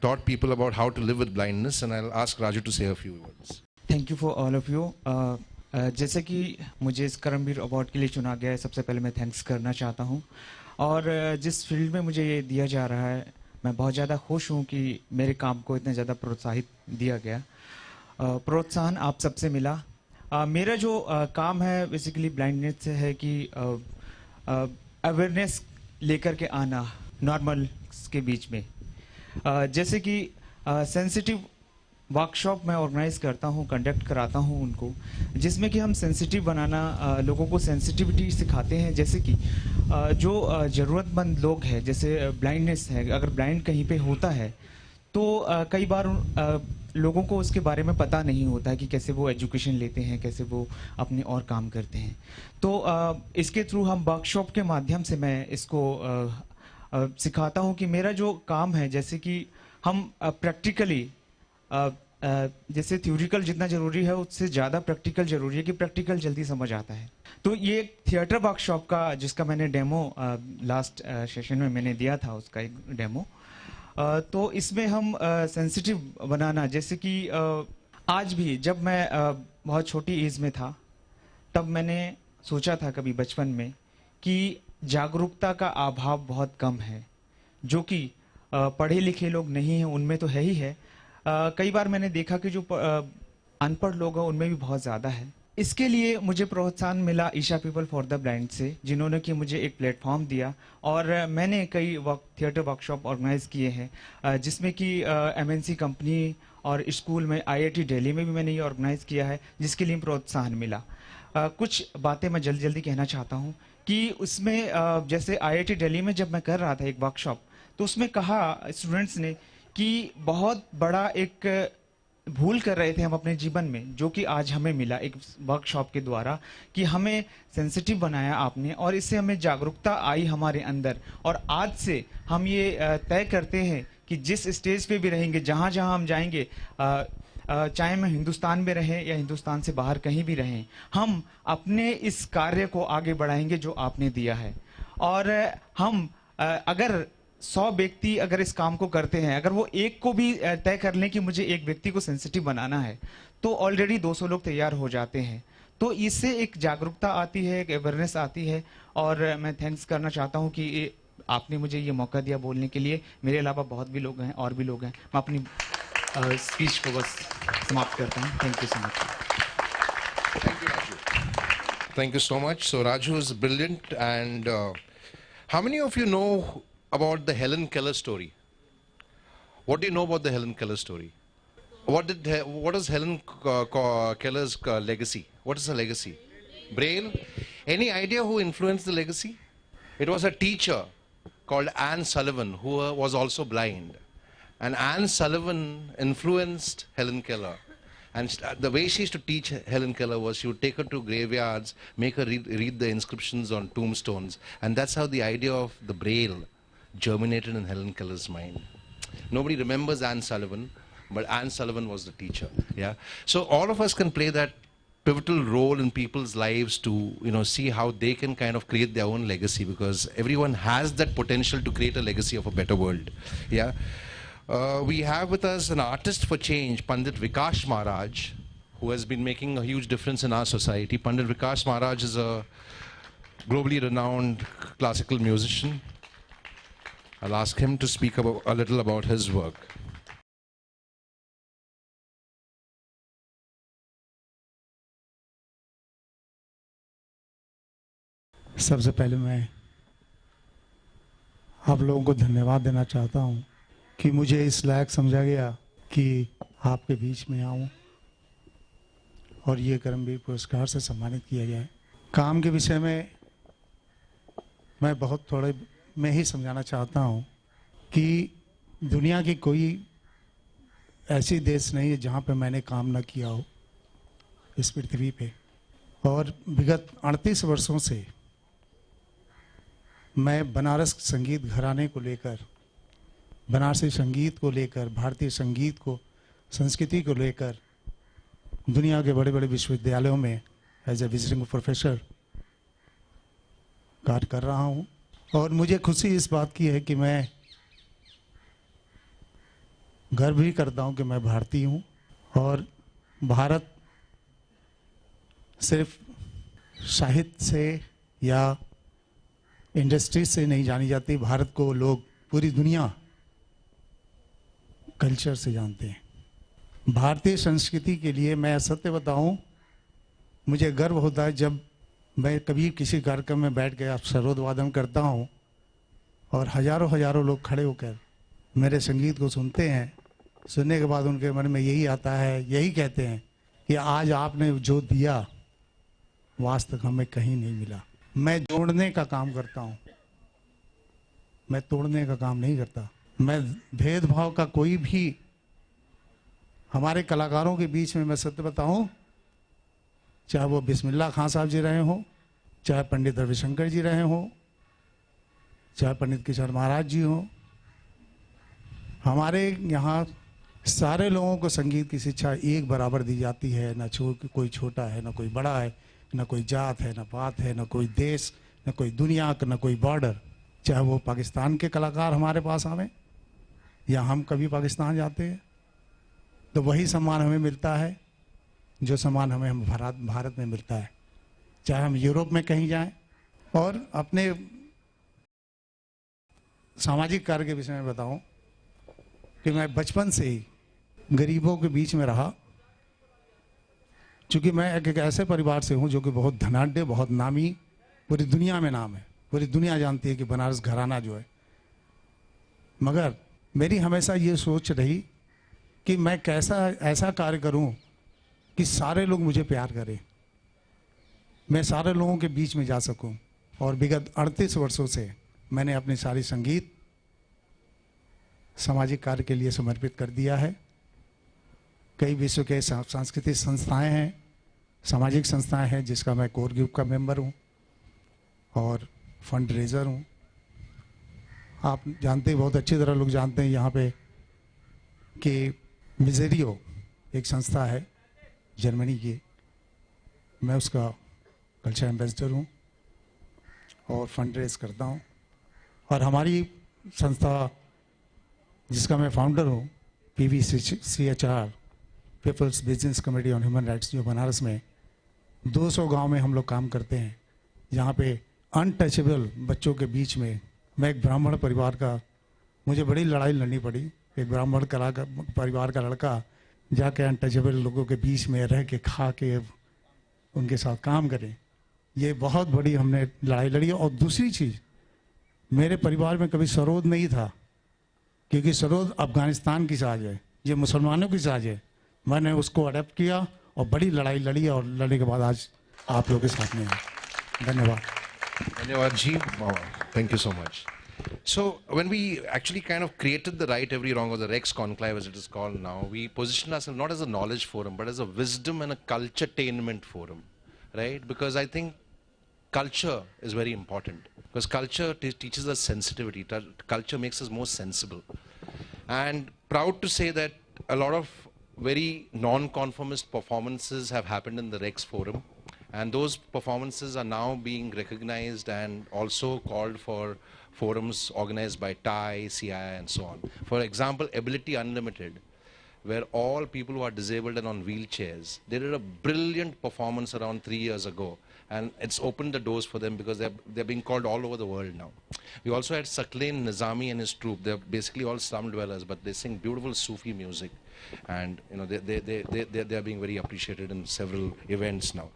taught people about how to live with blindness, and I'll ask Raju to say a few words. Thank you for all of you. जैसे कि मुझे इस कर्मवीर award के लिए चुना गया है, सबसे पहले मैं थैंक्स करना चाहता हूँ. और जिस फील्ड में मुझे ये दिया जा रहा है, मैं बहुत ज़्यादा खुश हूँ कि मेरे काम को इतना ज़्यादा प्रोत्साहित दिया गया. प्रोत्साहन आप सबसे मिला. मेरा जो काम है बेसिकली ब्लाइंडनेस से है कि अवेयरनेस लेकर के आना नॉर्मल के बीच में. जैसे कि सेंसिटिव वर्कशॉप मैं ऑर्गेनाइज करता हूँ, कंडक्ट कराता हूँ उनको, जिसमें कि हम सेंसिटिव बनाना, लोगों को सेंसिटिविटी सिखाते हैं. जैसे कि जो ज़रूरतमंद लोग हैं, जैसे ब्लाइंडनेस है, अगर ब्लाइंड कहीं पे होता है तो कई बार लोगों को उसके बारे में पता नहीं होता है कि कैसे वो एजुकेशन लेते हैं, कैसे वो अपने और काम करते हैं. तो इसके थ्रू हम वर्कशॉप के माध्यम से मैं इसको सिखाता हूँ कि मेरा जो काम है, जैसे कि हम प्रैक्टिकली, जैसे थ्योरिकल जितना जरूरी है उससे ज़्यादा प्रैक्टिकल जरूरी है कि प्रैक्टिकल जल्दी समझ आता है. तो ये थिएटर वर्कशॉप का जिसका मैंने डेमो लास्ट सेशन में मैंने दिया था, उसका एक डेमो. तो इसमें हम सेंसिटिव बनाना, जैसे कि आज भी जब मैं बहुत छोटी एज में था, तब मैंने सोचा था कभी बचपन में कि जागरूकता का अभाव बहुत कम है. जो कि पढ़े लिखे लोग नहीं हैं उनमें तो है ही है, कई बार मैंने देखा कि जो अनपढ़ लोग हैं उनमें भी बहुत ज़्यादा है. इसके लिए मुझे प्रोत्साहन मिला Isha people for the blind से, जिन्होंने कि मुझे एक प्लेटफॉर्म दिया. और मैंने कई थिएटर वर्कशॉप ऑर्गेनाइज किए हैं, जिसमें कि MNC कंपनी और स्कूल में IIT दिल्ली में भी मैंने ये ऑर्गेनाइज किया है, जिसके लिए प्रोत्साहन मिला. कुछ बातें मैं जल्दी जल्दी कहना चाहता हूँ कि उसमें जैसे IIT दिल्ली में जब मैं कर रहा था एक वर्कशॉप, तो उसमें कहा स्टूडेंट्स ने कि बहुत बड़ा एक भूल कर रहे थे हम अपने जीवन में, जो कि आज हमें मिला एक वर्कशॉप के द्वारा, कि हमें सेंसिटिव बनाया आपने और इससे हमें जागरूकता आई हमारे अंदर. और आज से हम ये तय करते हैं कि जिस स्टेज पे भी रहेंगे, जहाँ जहाँ हम जाएंगे, चाहे मैं हिंदुस्तान में रहें या हिंदुस्तान से बाहर कहीं भी रहें, हम अपने इस कार्य को आगे बढ़ाएंगे जो आपने दिया है. और हम अगर 100 व्यक्ति अगर इस काम को करते हैं, अगर वो एक को भी तय कर लें कि मुझे एक व्यक्ति को सेंसिटिव बनाना है, तो ऑलरेडी 200 लोग तैयार हो जाते हैं. तो इससे एक जागरूकता आती है, एक अवेयरनेस आती है. और मैं थैंक्स करना चाहता हूँ कि आपने मुझे ये मौका दिया बोलने के लिए. मेरे अलावा बहुत भी लोग हैं और भी लोग हैं. मैं अपनी स्पीच को बस समाप्त करता हूँ. Thank you so much. Thank you so much. So Raju is brilliant. And how many of you know about the Helen Keller story? What do you know about the Helen Keller story? What is Helen Keller's legacy? What is her legacy? Braille? Any idea who influenced the legacy? It was a teacher called Anne Sullivan who was also blind. And Anne Sullivan influenced Helen Keller. And the way she used to teach Helen Keller was she would take her to graveyards, make her read the inscriptions on tombstones. And that's how the idea of the Braille germinated in Helen Keller's mind. Nobody remembers Anne Sullivan, but Anne Sullivan was the teacher. Yeah. So all of us can play that pivotal role in people's lives to, see how they can kind of create their own legacy, because everyone has that potential to create a legacy of a better world. Yeah. We have with us an artist for change, Pandit Vikash Maharaj, who has been making a huge difference in our society. Pandit Vikash Maharaj is a globally renowned classical musician. I'll ask him to speak a little about his work. सबसे पहले मैं आप लोगों को धन्यवाद देना चाहता हूं कि मुझे इस लायक समझा गया कि आपके बीच में आऊं और ये कर्मवीर पुरस्कार से सम्मानित किया जाए। काम के विषय में मैं बहुत थोड़े में ही समझाना चाहता हूं कि दुनिया की कोई ऐसी देश नहीं है जहां पे मैंने काम न किया हो इस पृथ्वी पे। और विगत 38 वर्षों से मैं बनारस संगीत घराने को लेकर, बनारसी संगीत को लेकर, भारतीय संगीत को, संस्कृति को लेकर दुनिया के बड़े बड़े विश्वविद्यालयों में एज ए विजिटिंग प्रोफेसर कार्य कर रहा हूं। और मुझे खुशी इस बात की है कि मैं गर्व भी करता हूं कि मैं भारतीय हूं। और भारत सिर्फ साहित्य से या इंडस्ट्री से नहीं जानी जाती, भारत को लोग पूरी दुनिया कल्चर से जानते हैं। भारतीय संस्कृति के लिए मैं सत्य बताऊं, मुझे गर्व होता है जब मैं कभी किसी कार्यक्रम में बैठ के सरोद वादन करता हूं और हजारों हजारों लोग खड़े होकर मेरे संगीत को सुनते हैं। सुनने के बाद उनके मन में यही आता है, यही कहते हैं कि आज आपने जो दिया वो आज तक हमें कहीं नहीं मिला। मैं जोड़ने का काम करता हूं, मैं तोड़ने का काम नहीं करता। मैं भेदभाव का कोई भी, हमारे कलाकारों के बीच में मैं सत्य बताऊं, चाहे वो बिस्मिल्लाह खान साहब जी रहे हों, चाहे पंडित रविशंकर जी रहे हों, चाहे पंडित किशोर महाराज जी हों, हमारे यहाँ सारे लोगों को संगीत की शिक्षा एक बराबर दी जाती है। ना कोई छोटा है, ना कोई बड़ा है, ना कोई जात है, ना पात है, ना कोई देश, ना कोई दुनिया का, ना कोई बॉर्डर। चाहे वो पाकिस्तान के कलाकार हमारे पास आवे या हम कभी पाकिस्तान जाते हैं तो वही सम्मान हमें मिलता है जो सम्मान हमें भारत में मिलता है। चाहे हम यूरोप में कहीं जाएं। और अपने सामाजिक कार्य के विषय में बताऊं कि मैं बचपन से ही गरीबों के बीच में रहा। चूँकि मैं एक ऐसे परिवार से हूँ जो कि बहुत धनाढ्य, बहुत नामी, पूरी दुनिया में नाम है, पूरी दुनिया जानती है कि बनारस घराना जो है। मगर मेरी हमेशा ये सोच रही कि मैं कैसा ऐसा कार्य करूं कि सारे लोग मुझे प्यार करें, मैं सारे लोगों के बीच में जा सकूं। और विगत 38 वर्षों से मैंने अपनी सारी संगीत सामाजिक कार्य के लिए समर्पित कर दिया है। कई विश्व के सांस्कृतिक संस्थाएं हैं, सामाजिक संस्थाएं हैं जिसका मैं कोर ग्रुप का मेंबर हूं और फंड रेजर हूं। आप जानते हैं, बहुत अच्छी तरह लोग जानते हैं यहाँ पे कि मिजेरियो एक संस्था है जर्मनी की, मैं उसका कल्चर एम्बेसडर हूँ और फंड रेज करता हूँ। और हमारी संस्था जिसका मैं फाउंडर हूँ, PBCHR, people's business committee on human rights, जो बनारस में 200 गांव में हम लोग काम करते हैं, जहाँ पे अनटचेबल बच्चों के बीच में। मैं एक ब्राह्मण परिवार का, मुझे बड़ी लड़ाई लड़नी पड़ी। एक ब्राह्मण परिवार का लड़का जाके अनटचेबल लोगों के बीच में रह के, खा के, उनके साथ काम करें। ये बहुत बड़ी हमने लड़ाई लड़ी। और दूसरी चीज़, मेरे परिवार में कभी सरोद नहीं था, क्योंकि सरोद अफगानिस्तान की साज है, ये मुसलमानों की साज है। मैंने उसको अडेप्ट किया और बड़ी लड़ाई लड़ी, और लड़ने के बाद आज आप लोगों के साथ में हैं। धन्यवाद। Dhanyawad ji. Thank you so much. So when we actually kind of created the Right Every Wrong, or the Rex Conclave as it is called now, we positioned ourselves not as a knowledge forum but as a wisdom and a culture-tainment forum, right? Because I think culture is very important, because culture teaches us sensitivity. Culture makes us more sensible. And proud to say that a lot of very non-conformist performances have happened in the Rex Forum. And those performances are now being recognized and also called for forums organized by TIE, CII, and so on. For example, Ability Unlimited, where all people who are disabled and on wheelchairs, they did a brilliant performance around 3 years ago. And it's opened the doors for them because they're being called all over the world now. We also had Saklain Nizami and his troupe. They're basically all slum dwellers, but they sing beautiful Sufi music. And you know, they're being very appreciated in several events now.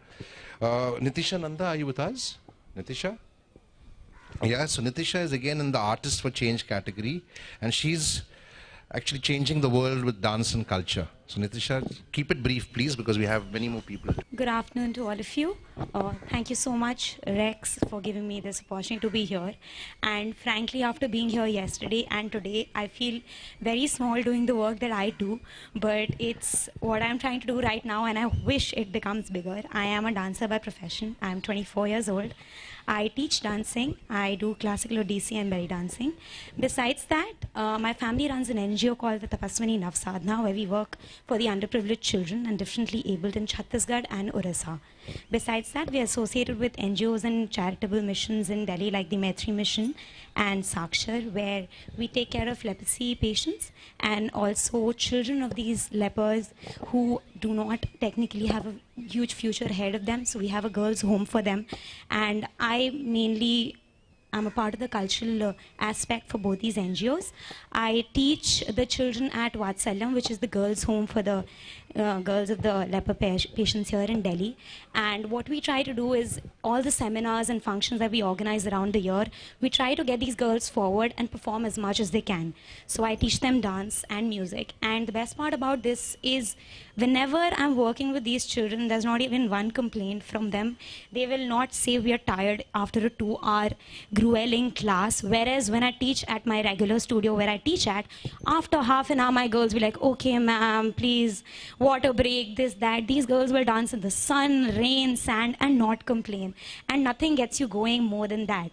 Nitisha Nanda, are you with us? Nitisha? Yeah, so Nitisha is again in the Artist for Change category, and she's actually changing the world with dance and culture. So Nitisha, keep it brief please, because we have many more people. Good afternoon to all of you. Thank you so much, Rex, for giving me this opportunity to be here. And frankly, after being here yesterday and today, I feel very small doing the work that I do, but it's what I'm trying to do right now, and I wish it becomes bigger. I am a dancer by profession. I'm 24 years old. I teach dancing. I do classical Odissi and belly dancing. Besides that, my family runs an NGO called the Tapaswini Navsadhana, where we work for the underprivileged children and differently abled in Chhattisgarh and Orissa. Besides that, we are associated with NGOs and charitable missions in Delhi, like the Maitri Mission and Sakshar, where we take care of leprosy patients and also children of these lepers who do not technically have a huge future ahead of them. So we have a girls' home for them. And I'm a part of the cultural aspect for both these NGOs. I teach the children at Vatsalyam, which is the girls' home for the girls of the leper patients here in Delhi. And what we try to do is all the seminars and functions that we organize around the year, we try to get these girls forward and perform as much as they can. So I teach them dance and music. And the best part about this is whenever I'm working with these children, there's not even one complaint from them. They will not say we are tired after a 2-hour grueling class. Whereas when I teach at my regular studio where I teach at, after half an hour, my girls will be like, okay, ma'am, please, water break, this, that. These girls will dance in the sun, rain, sand, and not complain. And nothing gets you going more than that.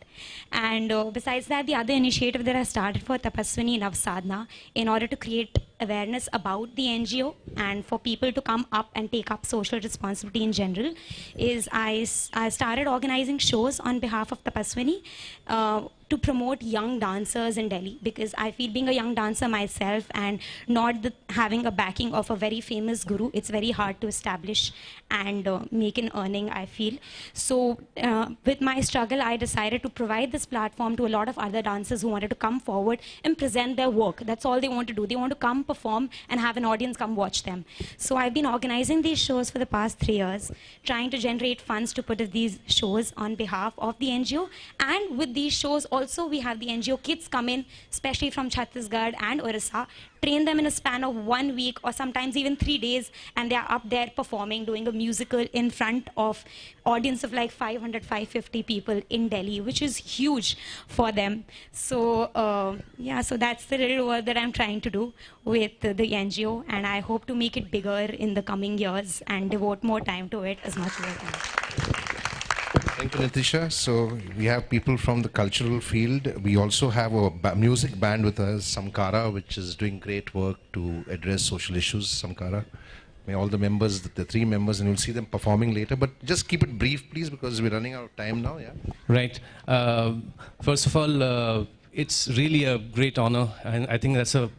And besides that, the other initiative that I started for Tapaswini Navsadhana, in order to create awareness about the NGO and for people to come up and take up social responsibility in general, is I started organizing shows on behalf of Tapaswini to promote young dancers in Delhi, because I feel being a young dancer myself and not having a backing of a very famous guru, it's very hard to establish and make an earning, I feel. So with my struggle, I decided to provide this platform to a lot of other dancers who wanted to come forward and present their work. That's all they want to do. They want to come perform and have an audience come watch them. So I've been organizing these shows for the past 3 years, trying to generate funds to put these shows on behalf of the NGO. And with these shows also, we have the NGO kids come in, especially from Chhattisgarh and Orissa, train them in a span of 1 week or sometimes even 3 days, and they're up there performing, doing a musical in front of audience of like 500, 550 people in Delhi, which is huge for them. So yeah, so that's the little work that I'm trying to do with the NGO, and I hope to make it bigger in the coming years and devote more time to it as much as I can. Thank you, Nitisha. So we have people from the cultural field. We also have a music band with us, Samkara, which is doing great work to address social issues. Samkara, may all the members, the 3 members, and you'll see them performing later. But just keep it brief, please, because we're running out of time now. Yeah. Right. First of all, it's really a great honor, and I think that's a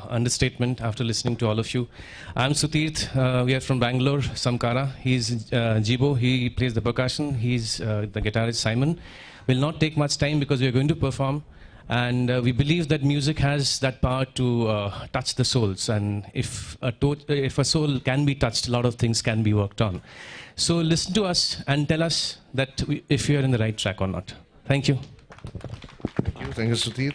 understatement after listening to all of you. I'm Sutirth. We are from Bangalore. Samkara. He's Jibo. He plays the percussion. He's the guitarist Simon. Will not take much time because we are going to perform. And we believe that music has that power to touch the souls. And if a soul can be touched, a lot of things can be worked on. So listen to us and tell us that if you are in the right track or not. Thank you. Thank you, Sudhir.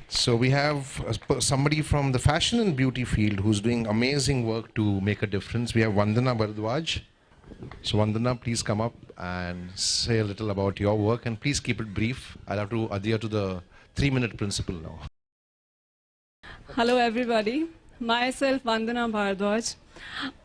So we have somebody from the fashion and beauty field who's doing amazing work to make a difference. We have Vandana Bharadwaj. So Vandana, please come up and say a little about your work, and please keep it brief. I'll have to adhere to the 3-minute principle now. Hello everybody. Myself Vandana Bharadwaj.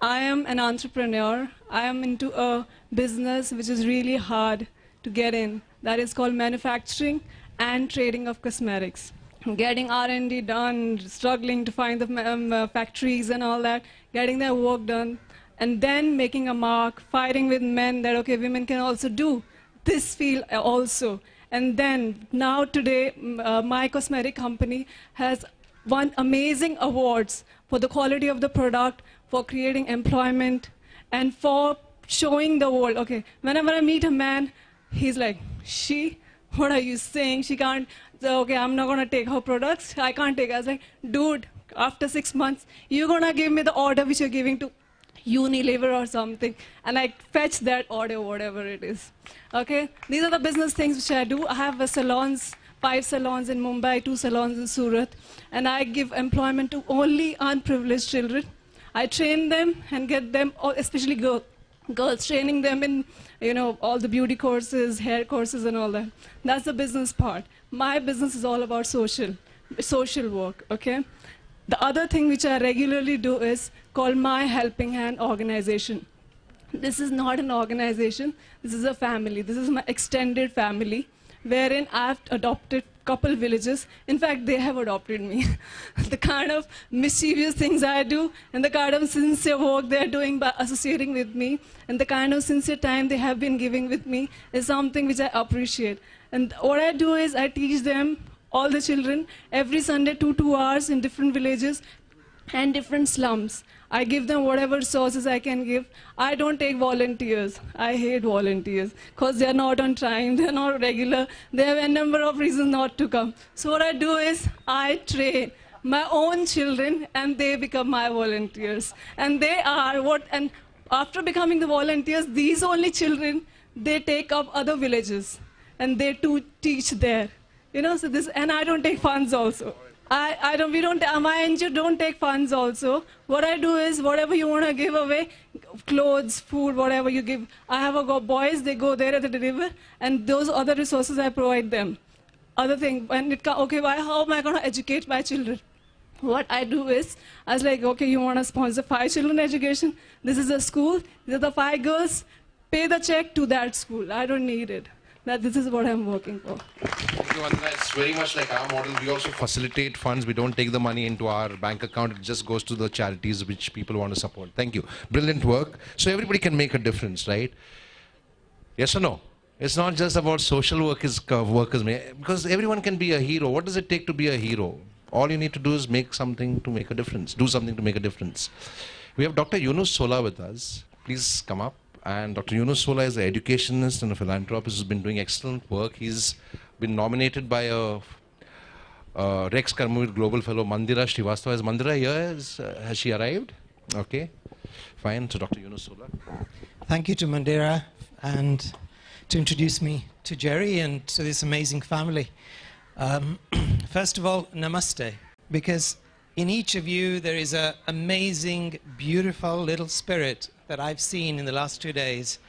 I am an entrepreneur. I am into a business which is really hard to get in. That is called manufacturing and trading of cosmetics. Getting R&D done, struggling to find the factories and all that, getting their work done, and then making a mark, fighting with men that, okay, women can also do this field also. And then, now today, my cosmetic company has won amazing awards for the quality of the product, for creating employment, and for showing the world, okay, whenever I meet a man, he's like, what are you saying? She can't, so, okay, I'm not gonna take her products. I can't take it. I was like, dude, after 6 months, you're gonna give me the order which you're giving to Unilever or something, and I fetch that order, whatever it is. Okay, these are the business things which I do. I have salons, 5 salons in Mumbai, 2 salons in Surat, and I give employment to only unprivileged children. I train them and get them, especially girls, training them in, you know, all the beauty courses, hair courses and all that. That's the business part. My business is all about social work, okay? The other thing which I regularly do is called My Helping Hand Organization. This is not an organization, this is a family. This is my extended family, wherein I've adopted couple villages. In fact, they have adopted me. The kind of mischievous things I do, and the kind of sincere work they're doing by associating with me, and the kind of sincere time they have been giving with me is something which I appreciate. And what I do is I teach them, all the children, every Sunday 2 hours in different villages and different slums. I give them whatever resources I can give. I don't take volunteers. I hate volunteers because they're not on time, they're not regular, they have a number of reasons not to come. So what I do is I train my own children and they become my volunteers. And they are what, and after becoming the volunteers, these only children, they take up other villages and they too teach there. You know, so this, and I don't take funds also. My NGO don't take funds also. What I do is, whatever you want to give away, clothes, food, whatever you give. I have boys, they go there at the river, and those other resources I provide them. Other thing, when it comes, okay, how am I going to educate my children? What I do is, I was like, okay, you want to sponsor 5 children education? This is a school, these are the 5 girls, pay the check to that school. I don't need it. This is what I'm working for. Thank you, Vandana. It's very much like our model. We also facilitate funds. We don't take the money into our bank account. It just goes to the charities which people want to support. Thank you. Brilliant work. So everybody can make a difference, right? Yes or no? It's not just about social workers, because everyone can be a hero. What does it take to be a hero? All you need to do is make something to make a difference. Do something to make a difference. We have Dr. Yunus Sola with us. Please come up. And Dr. Yunus Sola is an educationist and a philanthropist who's been doing excellent work. He's been nominated by a Rex Karmavir Global Fellow, Mandira Srivastava. Is Mandira here? Has she arrived? Okay, fine. So Dr. Yunus Sola. Thank you to Mandira and to introduce me to Jerry and to this amazing family. First of all, namaste, because in each of you there is an amazing, beautiful little spirit that I've seen in the last 2 days.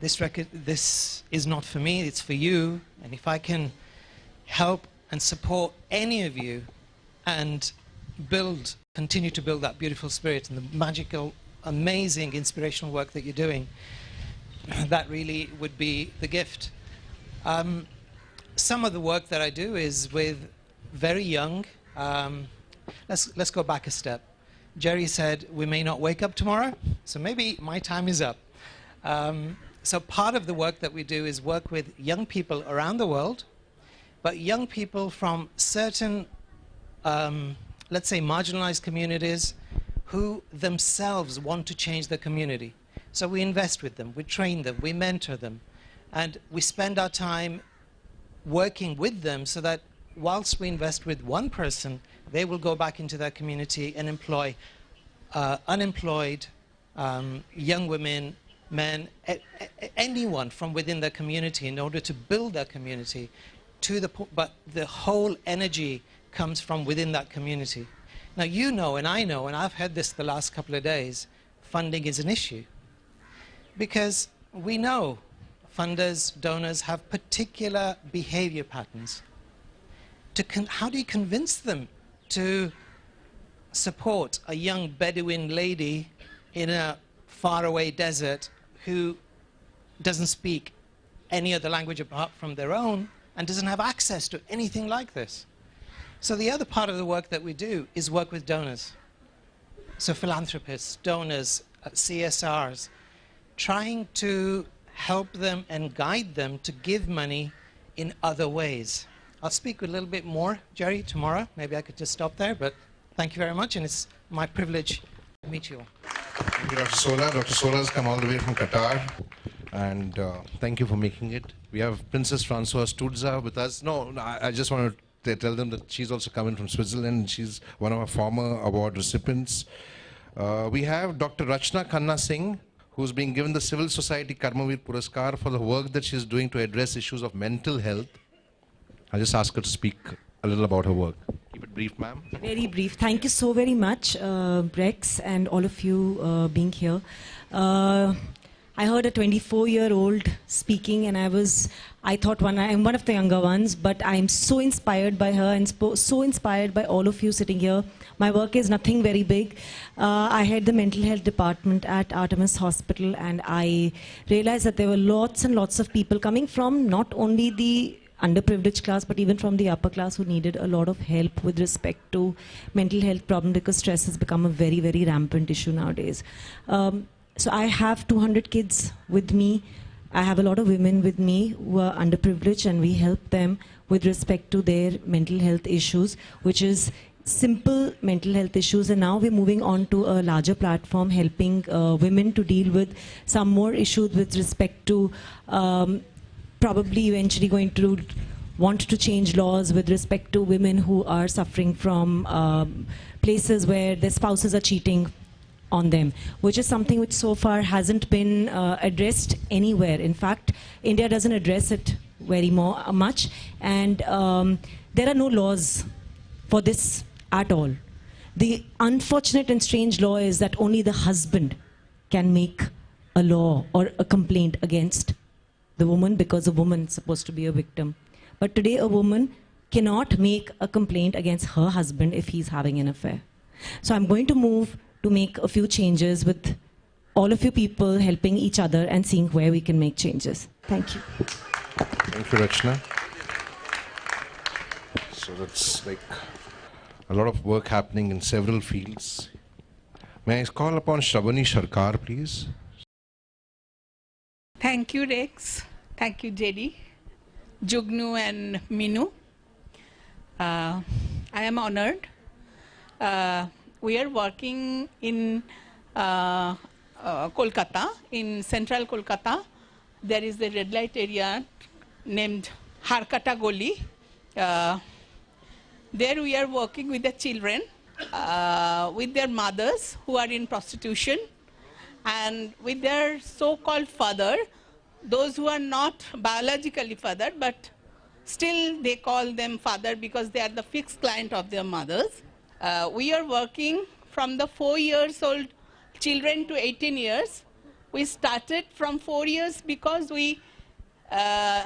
This is not for me, it's for you. And if I can help and support any of you and continue to build that beautiful spirit and the magical, amazing, inspirational work that you're doing, that really would be the gift. Some of the work that I do is with very young, let's go back a step. Jerry said, we may not wake up tomorrow, so maybe my time is up. So part of the work that we do is work with young people around the world, but young people from certain, let's say, marginalized communities who themselves want to change their community. So we invest with them, we train them, we mentor them, and we spend our time working with them so that whilst we invest with one person, they will go back into their community and employ unemployed young women, men, anyone from within their community in order to build their community but the whole energy comes from within that community. Now you know and I know, and I've heard this the last couple of days, funding is an issue. Because we know funders, donors have particular behavior patterns. How do you convince them to support a young Bedouin lady in a faraway desert who doesn't speak any other language apart from their own and doesn't have access to anything like this? So the other part of the work that we do is work with donors. So philanthropists, donors, CSRs, trying to help them and guide them to give money in other ways. I'll speak a little bit more, Jerry, tomorrow. Maybe I could just stop there, but thank you very much, and it's my privilege to meet you all. Thank you, Dr. Sola. Dr. Sola has come all the way from Qatar, and thank you for making it. We have Princess Françoise Tudza with us. No, I just want to tell them that she's also coming from Switzerland. She's one of our former award recipients. We have Dr. Rachna Khanna Singh, who's being given the Civil Society Karmavir Puraskar for the work that she's doing to address issues of mental health. I'll just ask her to speak a little about her work. Keep it brief, ma'am. Very brief. Thank you so very much, Rex, and all of you being here. I heard a 24-year-old speaking, and I thought I'm one of the younger ones, but I'm so inspired by her and so inspired by all of you sitting here. My work is nothing very big. I head the mental health department at Artemis Hospital, and I realized that there were lots and lots of people coming from not only the underprivileged class, but even from the upper class who needed a lot of help with respect to mental health problem, because stress has become a very, very rampant issue nowadays. So I have 200 kids with me. I have a lot of women with me who are underprivileged, and we help them with respect to their mental health issues, which is simple mental health issues. And now we're moving on to a larger platform, helping women to deal with some more issues with respect to probably eventually going to want to change laws with respect to women who are suffering from places where their spouses are cheating on them, which is something which so far hasn't been addressed anywhere. In fact, India doesn't address it very much, and there are no laws for this at all. The unfortunate and strange law is that only the husband can make a law or a complaint against the woman, because a woman is supposed to be a victim. But today a woman cannot make a complaint against her husband if he's having an affair. So I'm going to move to make a few changes with all of you people helping each other and seeing where we can make changes. Thank you. Thank you, Rachna. So that's like a lot of work happening in several fields. May I call upon Shravani Sharkar, please? Thank you, Rex. Thank you, Jerry, Jugnu, and Minu. I am honored. We are working in Kolkata, in central Kolkata. There is a red light area named Harkata Goli. There we are working with the children, with their mothers who are in prostitution, and with their so-called father, those who are not biologically fathered, but still they call them father because they are the fixed client of their mothers. We are working from the 4-year-old children to 18 years. We started from 4 years because we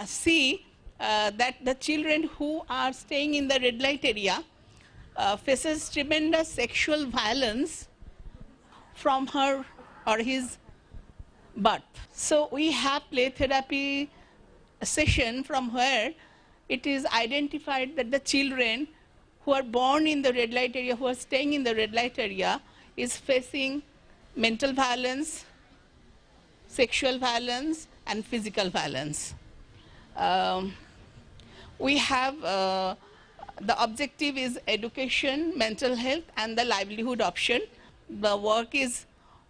see that the children who are staying in the red light area faces tremendous sexual violence from her or his birth. So we have play therapy session from where it is identified that the children who are born in the red light area, who are staying in the red light area, is facing mental violence, sexual violence, and physical violence. We have, the objective is education, mental health, and the livelihood option. The work is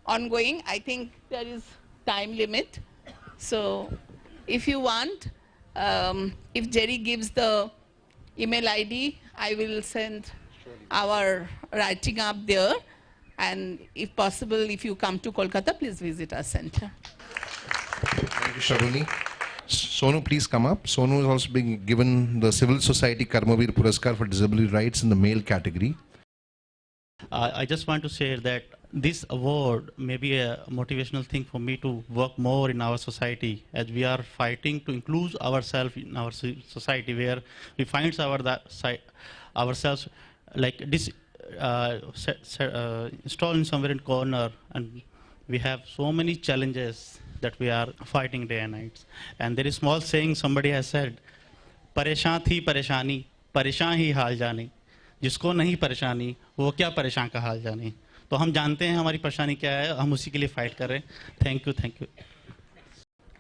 ongoing. I think there is time limit. So if you want, if Jerry gives the email ID. I will send our writing up there. And if possible, if you come to Kolkata, please visit our center. Thank you, Sharuni. Sonu, please come up. Sonu is also being given the Civil Society Karmavir Puraskar for Disability Rights in the male category. I just want to say that this award may be a motivational thing for me to work more in our society, as we are fighting to include ourselves in our society, where we find ourselves like this installed in somewhere in corner, and we have so many challenges that we are fighting day and night. And there is small saying somebody has said, "Pareshan thi pareshani, pareshan hi haal jani." जिसको नहीं परेशानी वो क्या परेशान का हाल जाने. तो हम जानते हैं हमारी परेशानी क्या है, हम उसी के लिए फाइट कर रहे हैं. Thank you.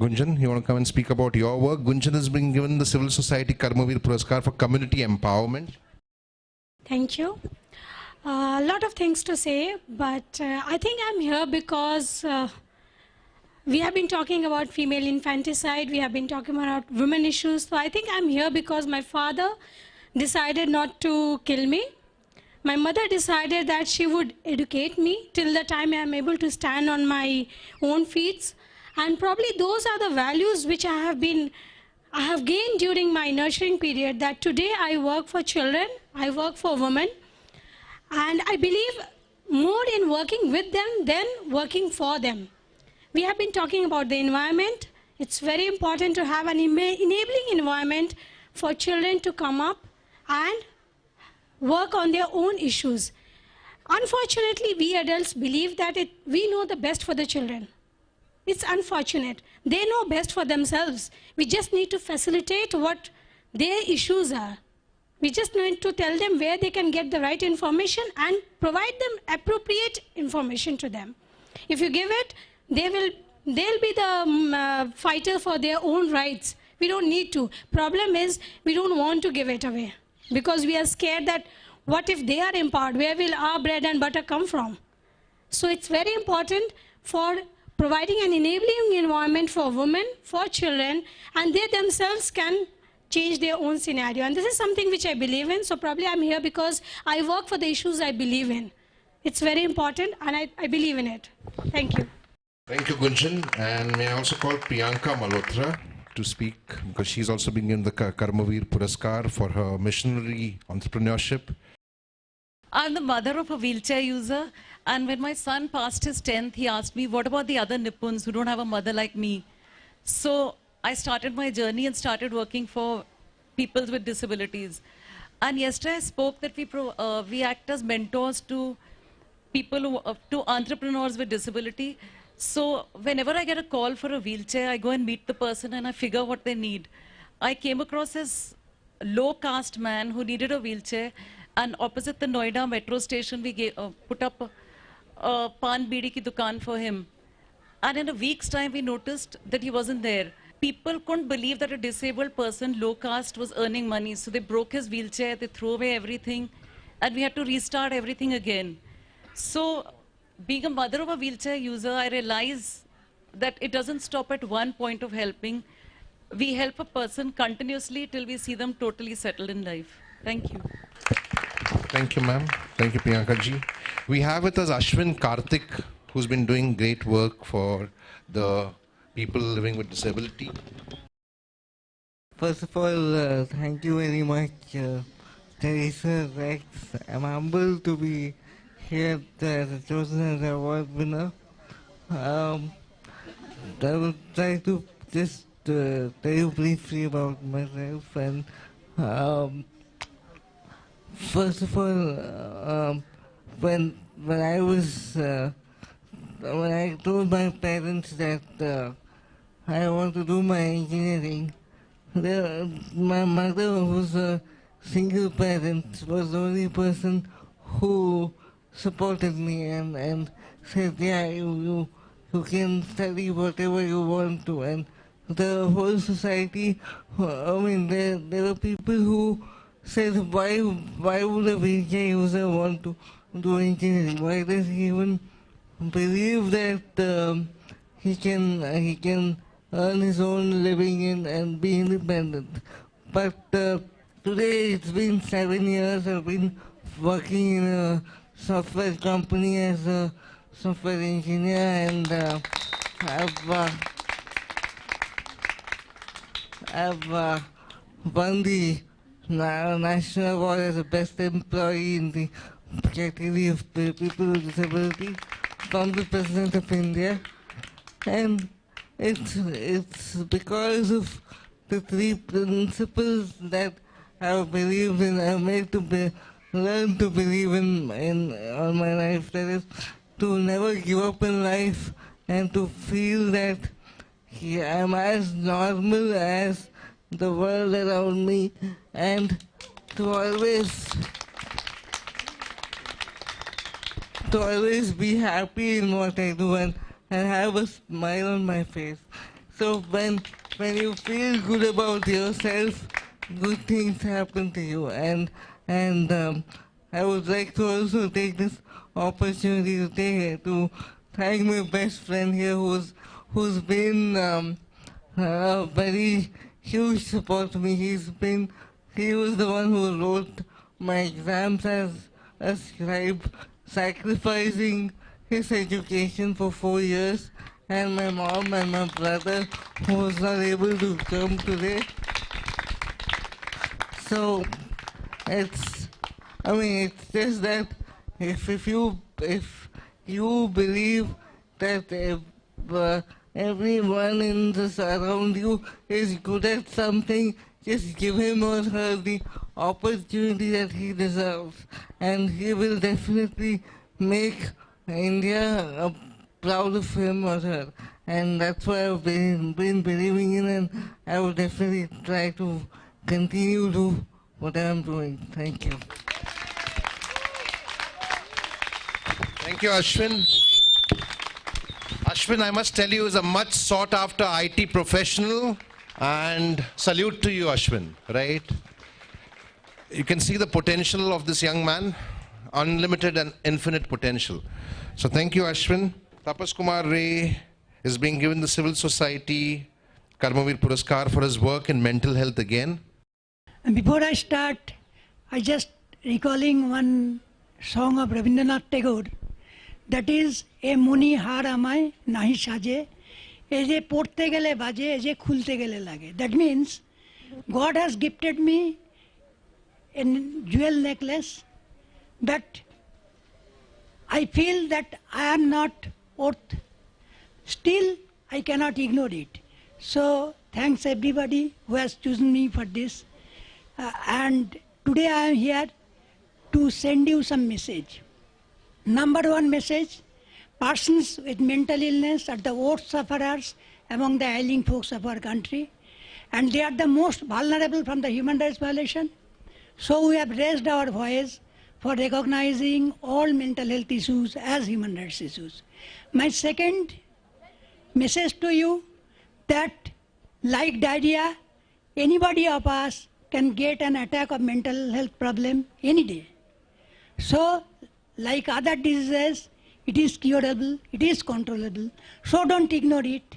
Gunjan, you want to come and speak about your work? Gunjan has been given the Civil Society Karmavir Puraskar for community empowerment. Thank you. A lot of things to say, but I think I'm here because we have been talking about female infanticide, we have been talking about women issues. So I think I'm here because my father decided not to kill me. My mother decided that she would educate me till the time I am able to stand on my own feet. And probably those are the values which I have gained during my nurturing period, that today I work for children, I work for women, and I believe more in working with them than working for them. We have been talking about the environment. It's very important to have an enabling environment for children to come up and work on their own issues. Unfortunately, we adults believe that we know the best for the children. It's unfortunate. They know best for themselves. We just need to facilitate what their issues are. We just need to tell them where they can get the right information and provide them appropriate information to them. If you give it, they'll be the fighter for their own rights. We don't need to. Problem is, we don't want to give it away, because we are scared that what if they are empowered? Where will our bread and butter come from? So it's very important for providing an enabling environment for women, for children, and they themselves can change their own scenario. And this is something which I believe in. So probably I'm here because I work for the issues I believe in. It's very important, and I believe in it. Thank you. Thank you, Gunjan. And may I also call Priyanka Malhotra to speak, because she's also been given the Karmavir Puraskar for her missionary entrepreneurship. I'm the mother of a wheelchair user, and when my son passed his 10th, he asked me, what about the other Nippons who don't have a mother like me? So I started my journey and started working for people with disabilities. And yesterday I spoke that we act as mentors to people, to entrepreneurs with disability. So whenever I get a call for a wheelchair, I go and meet the person and I figure what they need. I came across this low-caste man who needed a wheelchair, and opposite the Noida metro station, we put up a Pan Bidi ki dukaan for him. And in a week's time, we noticed that he wasn't there. People couldn't believe that a disabled person, low caste, was earning money. So they broke his wheelchair, they threw away everything, and we had to restart everything again. So being a mother of a wheelchair user, I realize that it doesn't stop at one point of helping. We help a person continuously till we see them totally settled in life. Thank you. Thank you, ma'am. Thank you, Priyanka ji. We have with us Ashwin Karthik, who's been doing great work for the people living with disability. First of all, thank you very much, Teresa, Rex. I'm humbled to be here as a chosen award winner. I will try to just tell you briefly about myself. And first of all, when I told my parents that I want to do my engineering, my mother, who's a single parent, was the only person who supported me and said, yeah, you can study whatever you want to. And the whole society, I mean, there were people who said, why would a wheelchair user want to do engineering? Why does he even believe that he can earn his own living and be independent? But today it's been 7 years I've been working in a software company as a software engineer, and I've won the National Award as the best employee in the category of people with disability from the President of India. And it's because of the 3 principles that I believe in, I made to learn to believe in all my life. That is, to never give up in life and to feel that I'm as normal as the world around me, and to always be happy in what I do and have a smile on my face. So when you feel good about yourself, good things happen to you. And I would like to also take this opportunity to thank my best friend here, who's been a very huge support to me. He was the one who wrote my exams as a scribe, sacrificing his education for 4 years, and my mom and my brother, who was not able to come today. So it's just that if you believe that everyone in this around you is good at something, just give him or her the opportunity that he deserves, and he will definitely make India proud of him or her. And that's why I've been believing in, and I will definitely try to continue to what I'm doing. Thank you. Thank you, Ashwin. Ashwin, I must tell you, is a much sought after IT professional, and salute to you, Ashwin, right? You can see the potential of this young man, unlimited and infinite potential. So thank you, Ashwin. Tapas Kumar Ray is being given the Civil Society Karmavir Puraskar for his work in mental health again. And before I start, I just recalling one song of Rabindranath Tagore, that is, E moni har amay nahi saje, e je porte gele baje, e je khulte gele lage. That means God has gifted me a jewel necklace, but I feel that I am not worth. Still, I cannot ignore it. So thanks everybody who has chosen me for this. And today I am here to send you some message. Number one message: persons with mental illness are the worst sufferers among the ailing folks of our country, and they are the most vulnerable from the human rights violation. So we have raised our voice for recognizing all mental health issues as human rights issues. My second message to you, that like diarrhea, anybody of us can get an attack of mental health problem any day. So, like other diseases, it is curable, it is controllable, so don't ignore it.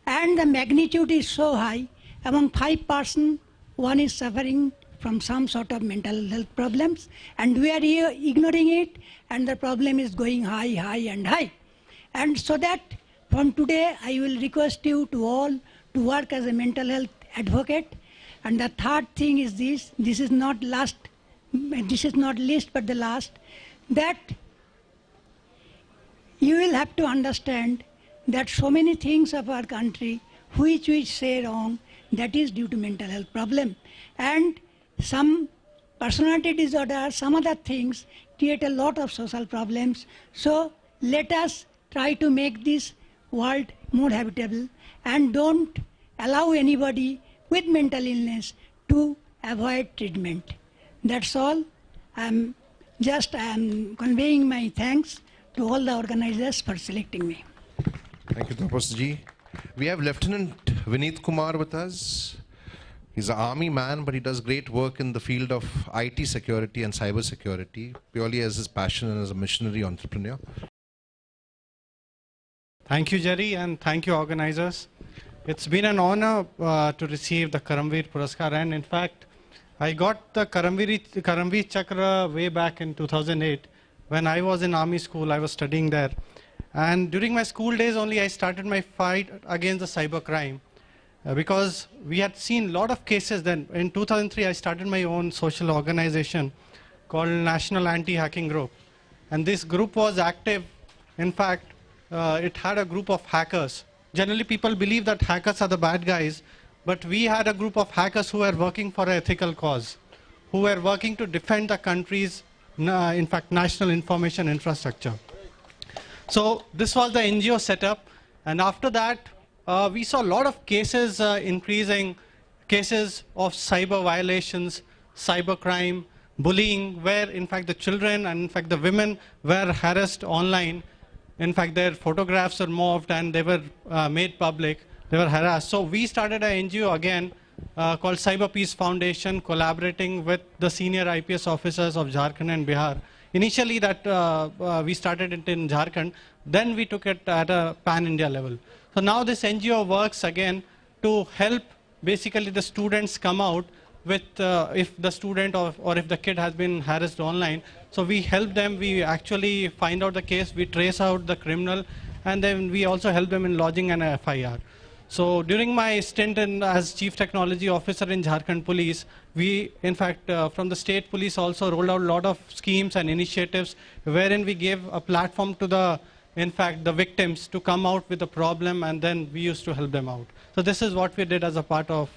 And the magnitude is so high, among 5%, one is suffering from some sort of mental health problems, and we are here ignoring it, and the problem is going high, high and high. And so that from today, I will request you to all to work as a mental health advocate. And the third thing is this is not least but the last, that you will have to understand that so many things of our country which we say wrong, that is due to mental health problem. And some personality disorder, some other things create a lot of social problems. So let us try to make this world more habitable, and don't allow anybody with mental illness to avoid treatment. That's all. I am conveying my thanks to all the organizers for selecting me. Thank you, Tapas ji. We have Lieutenant Vineet Kumar with us. He's an army man, but he does great work in the field of IT security and cyber security, purely as his passion and as a missionary entrepreneur. Thank you, Jerry, and thank you, organizers. It's been an honor to receive the Karamveer Puraskar, and in fact, I got the Karamveer Chakra way back in 2008. When I was in army school, I was studying there. And during my school days only, I started my fight against the cybercrime. Because we had seen a lot of cases then. In 2003, I started my own social organization called National Anti-Hacking Group. And this group was active. In fact, it had a group of hackers. Generally, people believe that hackers are the bad guys, but we had a group of hackers who were working for an ethical cause, who were working to defend the country's, in fact, national information infrastructure. So this was the NGO setup, and after that, we saw a lot of cases increasing, cases of cyber violations, cybercrime, bullying, where in fact the children and in fact the women were harassed online. In fact, their photographs were morphed and they were made public. They were harassed. So we started an NGO again called Cyber Peace Foundation, collaborating with the senior IPS officers of Jharkhand and Bihar. Initially that we started it in Jharkhand, then we took it at a pan-India level. So now this NGO works again to help basically the students come out with if the student or if the kid has been harassed online. So we help them, we actually find out the case, we trace out the criminal, and then we also help them in lodging an FIR. So during my stint as Chief Technology Officer in Jharkhand Police, we in fact from the state police also rolled out a lot of schemes and initiatives wherein we gave a platform to the victims to come out with a problem, and then we used to help them out. So this is what we did as a part of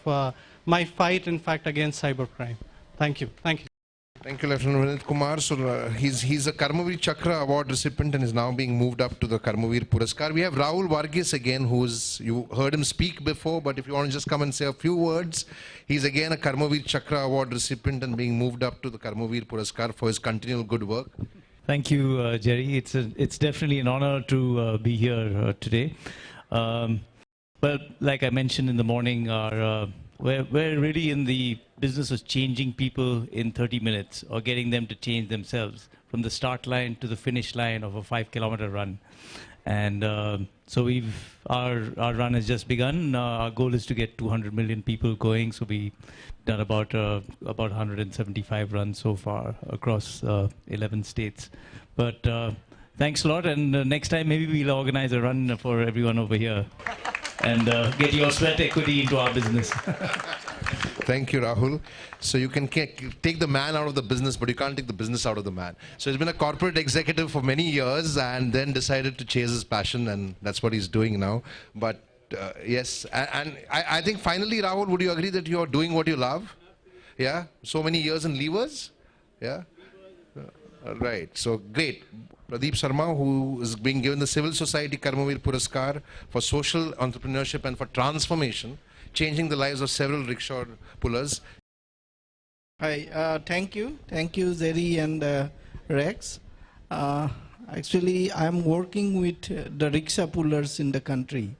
my fight, in fact, against cybercrime. Thank you. Thank you. Thank you, Lieutenant Vinit Kumar. So he's a Karmavir Chakra Award recipient and is now being moved up to the Karmavir Puraskar. We have Rahul Varghese again, you heard him speak before, but if you want to just come and say a few words, he's again a Karmavir Chakra Award recipient and being moved up to the Karmavir Puraskar for his continual good work. Thank you, Jerry. It's definitely an honor to be here today. Well, like I mentioned in the morning, we're really in the business of changing people in 30 minutes or getting them to change themselves from the start line to the finish line of a 5-kilometer run. And so our run has just begun. Our goal is to get 200 million people going. So we've done about 175 runs so far across 11 states. But thanks a lot. And next time maybe we'll organize a run for everyone over here and get your sweat equity into our business. Thank you, Rahul. So you can take the man out of the business, but you can't take the business out of the man. So he's been a corporate executive for many years and then decided to chase his passion, and that's what he's doing now. But yes, and I think finally, Rahul, would you agree that you're doing what you love? Yeah? So many years in levers? Yeah? Right. So great. Pradeep Sharma, who is being given the Civil Society Karmavir Puraskar for social entrepreneurship and for transformation, changing the lives of several rickshaw pullers. Hi, thank you. Thank you, Zeri and Rex. Actually, I'm working with the rickshaw pullers in the country,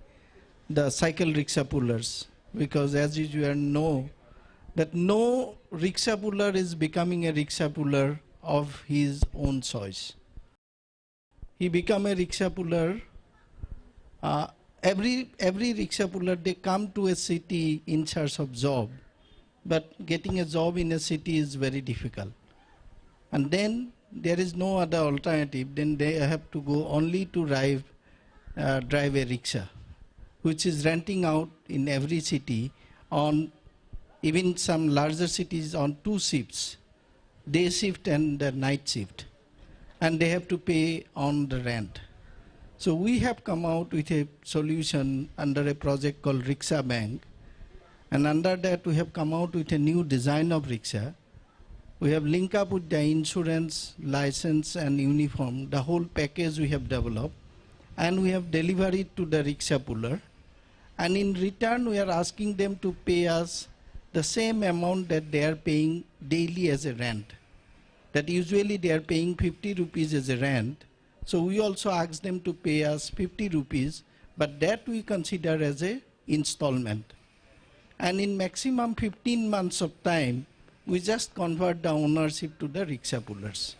the cycle rickshaw pullers, because as you know, that no rickshaw puller is becoming a rickshaw puller of his own choice. He become a rickshaw puller. Every rickshaw puller, they come to a city in search of job, but getting a job in a city is very difficult. And then there is no other alternative. Then they have to go only to drive a rickshaw, which is renting out in every city on, even some larger cities, on 2 shifts, day shift and the night shift. And they have to pay on the rent. So we have come out with a solution under a project called Rickshaw Bank. And under that we have come out with a new design of rickshaw. We have linked up with the insurance, license and uniform, the whole package we have developed. And we have delivered it to the rickshaw puller. And in return we are asking them to pay us the same amount that they are paying daily as a rent. That usually they are paying 50 rupees as a rent. So we also ask them to pay us 50 rupees, but that we consider as a installment. And in maximum 15 months of time, we just convert the ownership to the rickshaw pullers.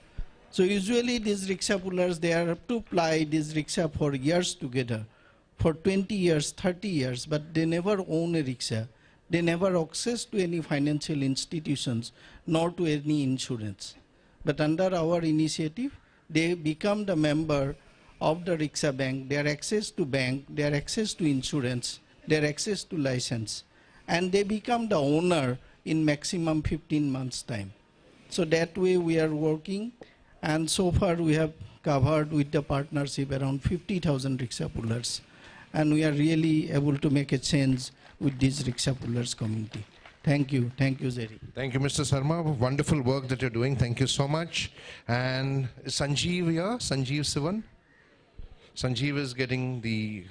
So usually these rickshaw pullers, they have to ply this rickshaw for years together, for 20 years, 30 years, but they never own a rickshaw. They never access to any financial institutions nor to any insurance. But under our initiative, they become the member of the Riksha Bank, their access to bank, their access to insurance, their access to license, and they become the owner in maximum 15 months' time. So that way we are working, and so far we have covered with the partnership around 50,000 rickshaw pullers, and we are really able to make a change with this rickshaw pullers community. Thank you, Jerry. Thank you, Mr. Sarma. Wonderful work that you're doing. Thank you so much. And is Sanjeev here? Sanjeev Sivan? Sanjeev is getting the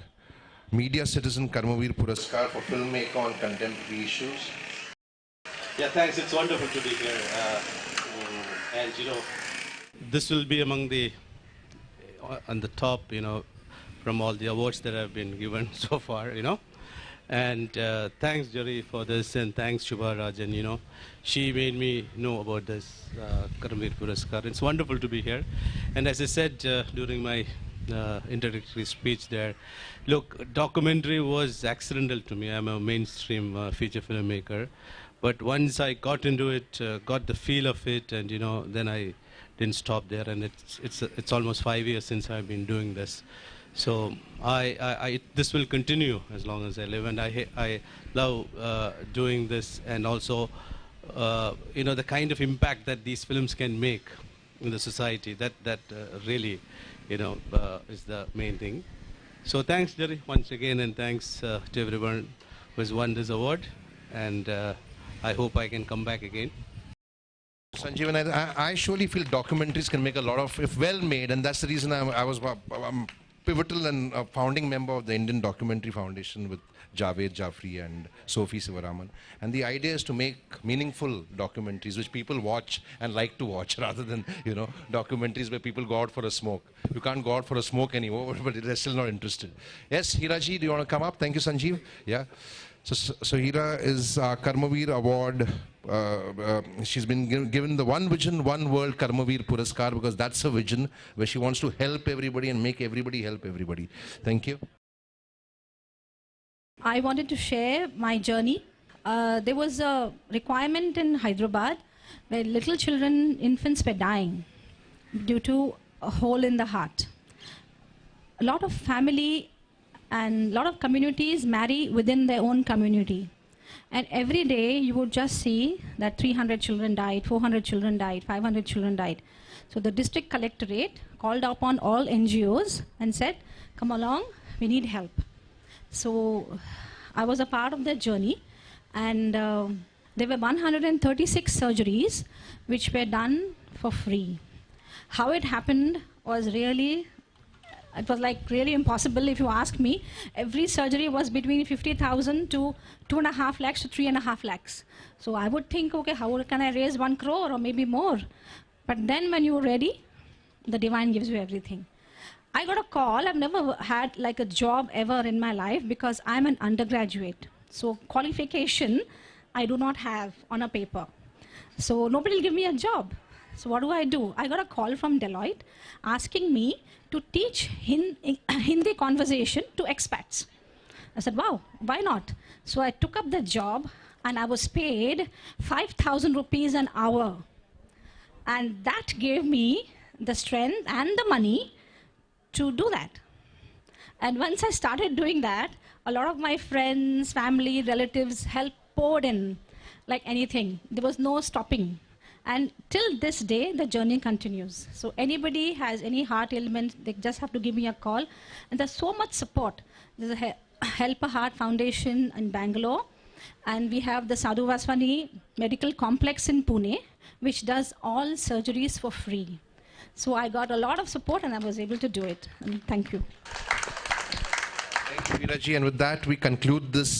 Media Citizen Karmavir Puraskar for filmmaker on contemporary issues. Yeah, thanks. It's wonderful to be here. And you know, this will be among the on the top, you know, from all the awards that have been given so far, you know. And thanks, Jerry, for this, and thanks, Shubha Rajan. You know, she made me know about this Karmavir Puraskar. It's wonderful to be here. And as I said during my introductory speech there, look, documentary was accidental to me. I'm a mainstream feature filmmaker. But once I got into it, got the feel of it, and you know, then I didn't stop there. And it's almost 5 years since I've been doing this. So this will continue as long as I live, and I love doing this, and also you know, the kind of impact that these films can make in the society. That really, you know, is the main thing. So thanks, Jerry, once again, and thanks to everyone who has won this award, and I hope I can come back again. Sanjeev, and I surely feel documentaries can make a lot of, if well made, and that's the reason I'm pivotal and a founding member of the Indian Documentary Foundation with Javed Jafri and Sophie Sivaraman. And the idea is to make meaningful documentaries which people watch and like to watch, rather than, you know, documentaries where people go out for a smoke. You can't go out for a smoke anymore, but they're still not interested. Yes, Hiraji, do you want to come up? Thank you, Sanjeev. Yeah. So Hira is Karmavir Award. She's been given the One Vision, One World Karmavir Puraskar because that's her vision, where she wants to help everybody and make everybody help everybody. Thank you. I wanted to share my journey. There was a requirement in Hyderabad where little children, infants were dying due to a hole in the heart. A lot of family and a lot of communities marry within their own community. And every day you would just see that 300 children died, 400 children died, 500 children died. So the district collectorate called upon all NGOs and said, come along, we need help. So I was a part of that journey, and there were 136 surgeries which were done for free. How it happened was really, it was like really impossible if you ask me. Every surgery was between 50,000 to 2.5 lakhs to 3.5 lakhs. So I would think, okay, how can I raise 1 crore or maybe more? But then when you're ready, the divine gives you everything. I got a call. I've never had like a job ever in my life because I'm an undergraduate. So qualification I do not have on a paper. So nobody will give me a job. So what do? I got a call from Deloitte asking me to teach Hindi conversation to expats. I said, wow, why not? So I took up the job and I was paid 5,000 rupees an hour. And that gave me the strength and the money to do that. And once I started doing that, a lot of my friends, family, relatives help poured in like anything. There was no stopping. And till this day, the journey continues. So anybody has any heart ailment, they just have to give me a call. And there's so much support. There's a Help a Heart Foundation in Bangalore. And we have the Sadhu Vaswani Medical Complex in Pune, which does all surgeries for free. So I got a lot of support and I was able to do it. And thank you. Thank you, Veeraji. And with that, we conclude this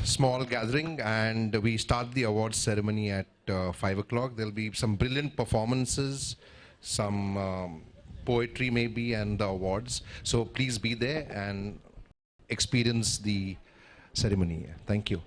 small gathering and we start the awards ceremony at 5 o'clock. There'll be some brilliant performances, some poetry maybe, and the awards. So please be there and experience the ceremony. Thank you.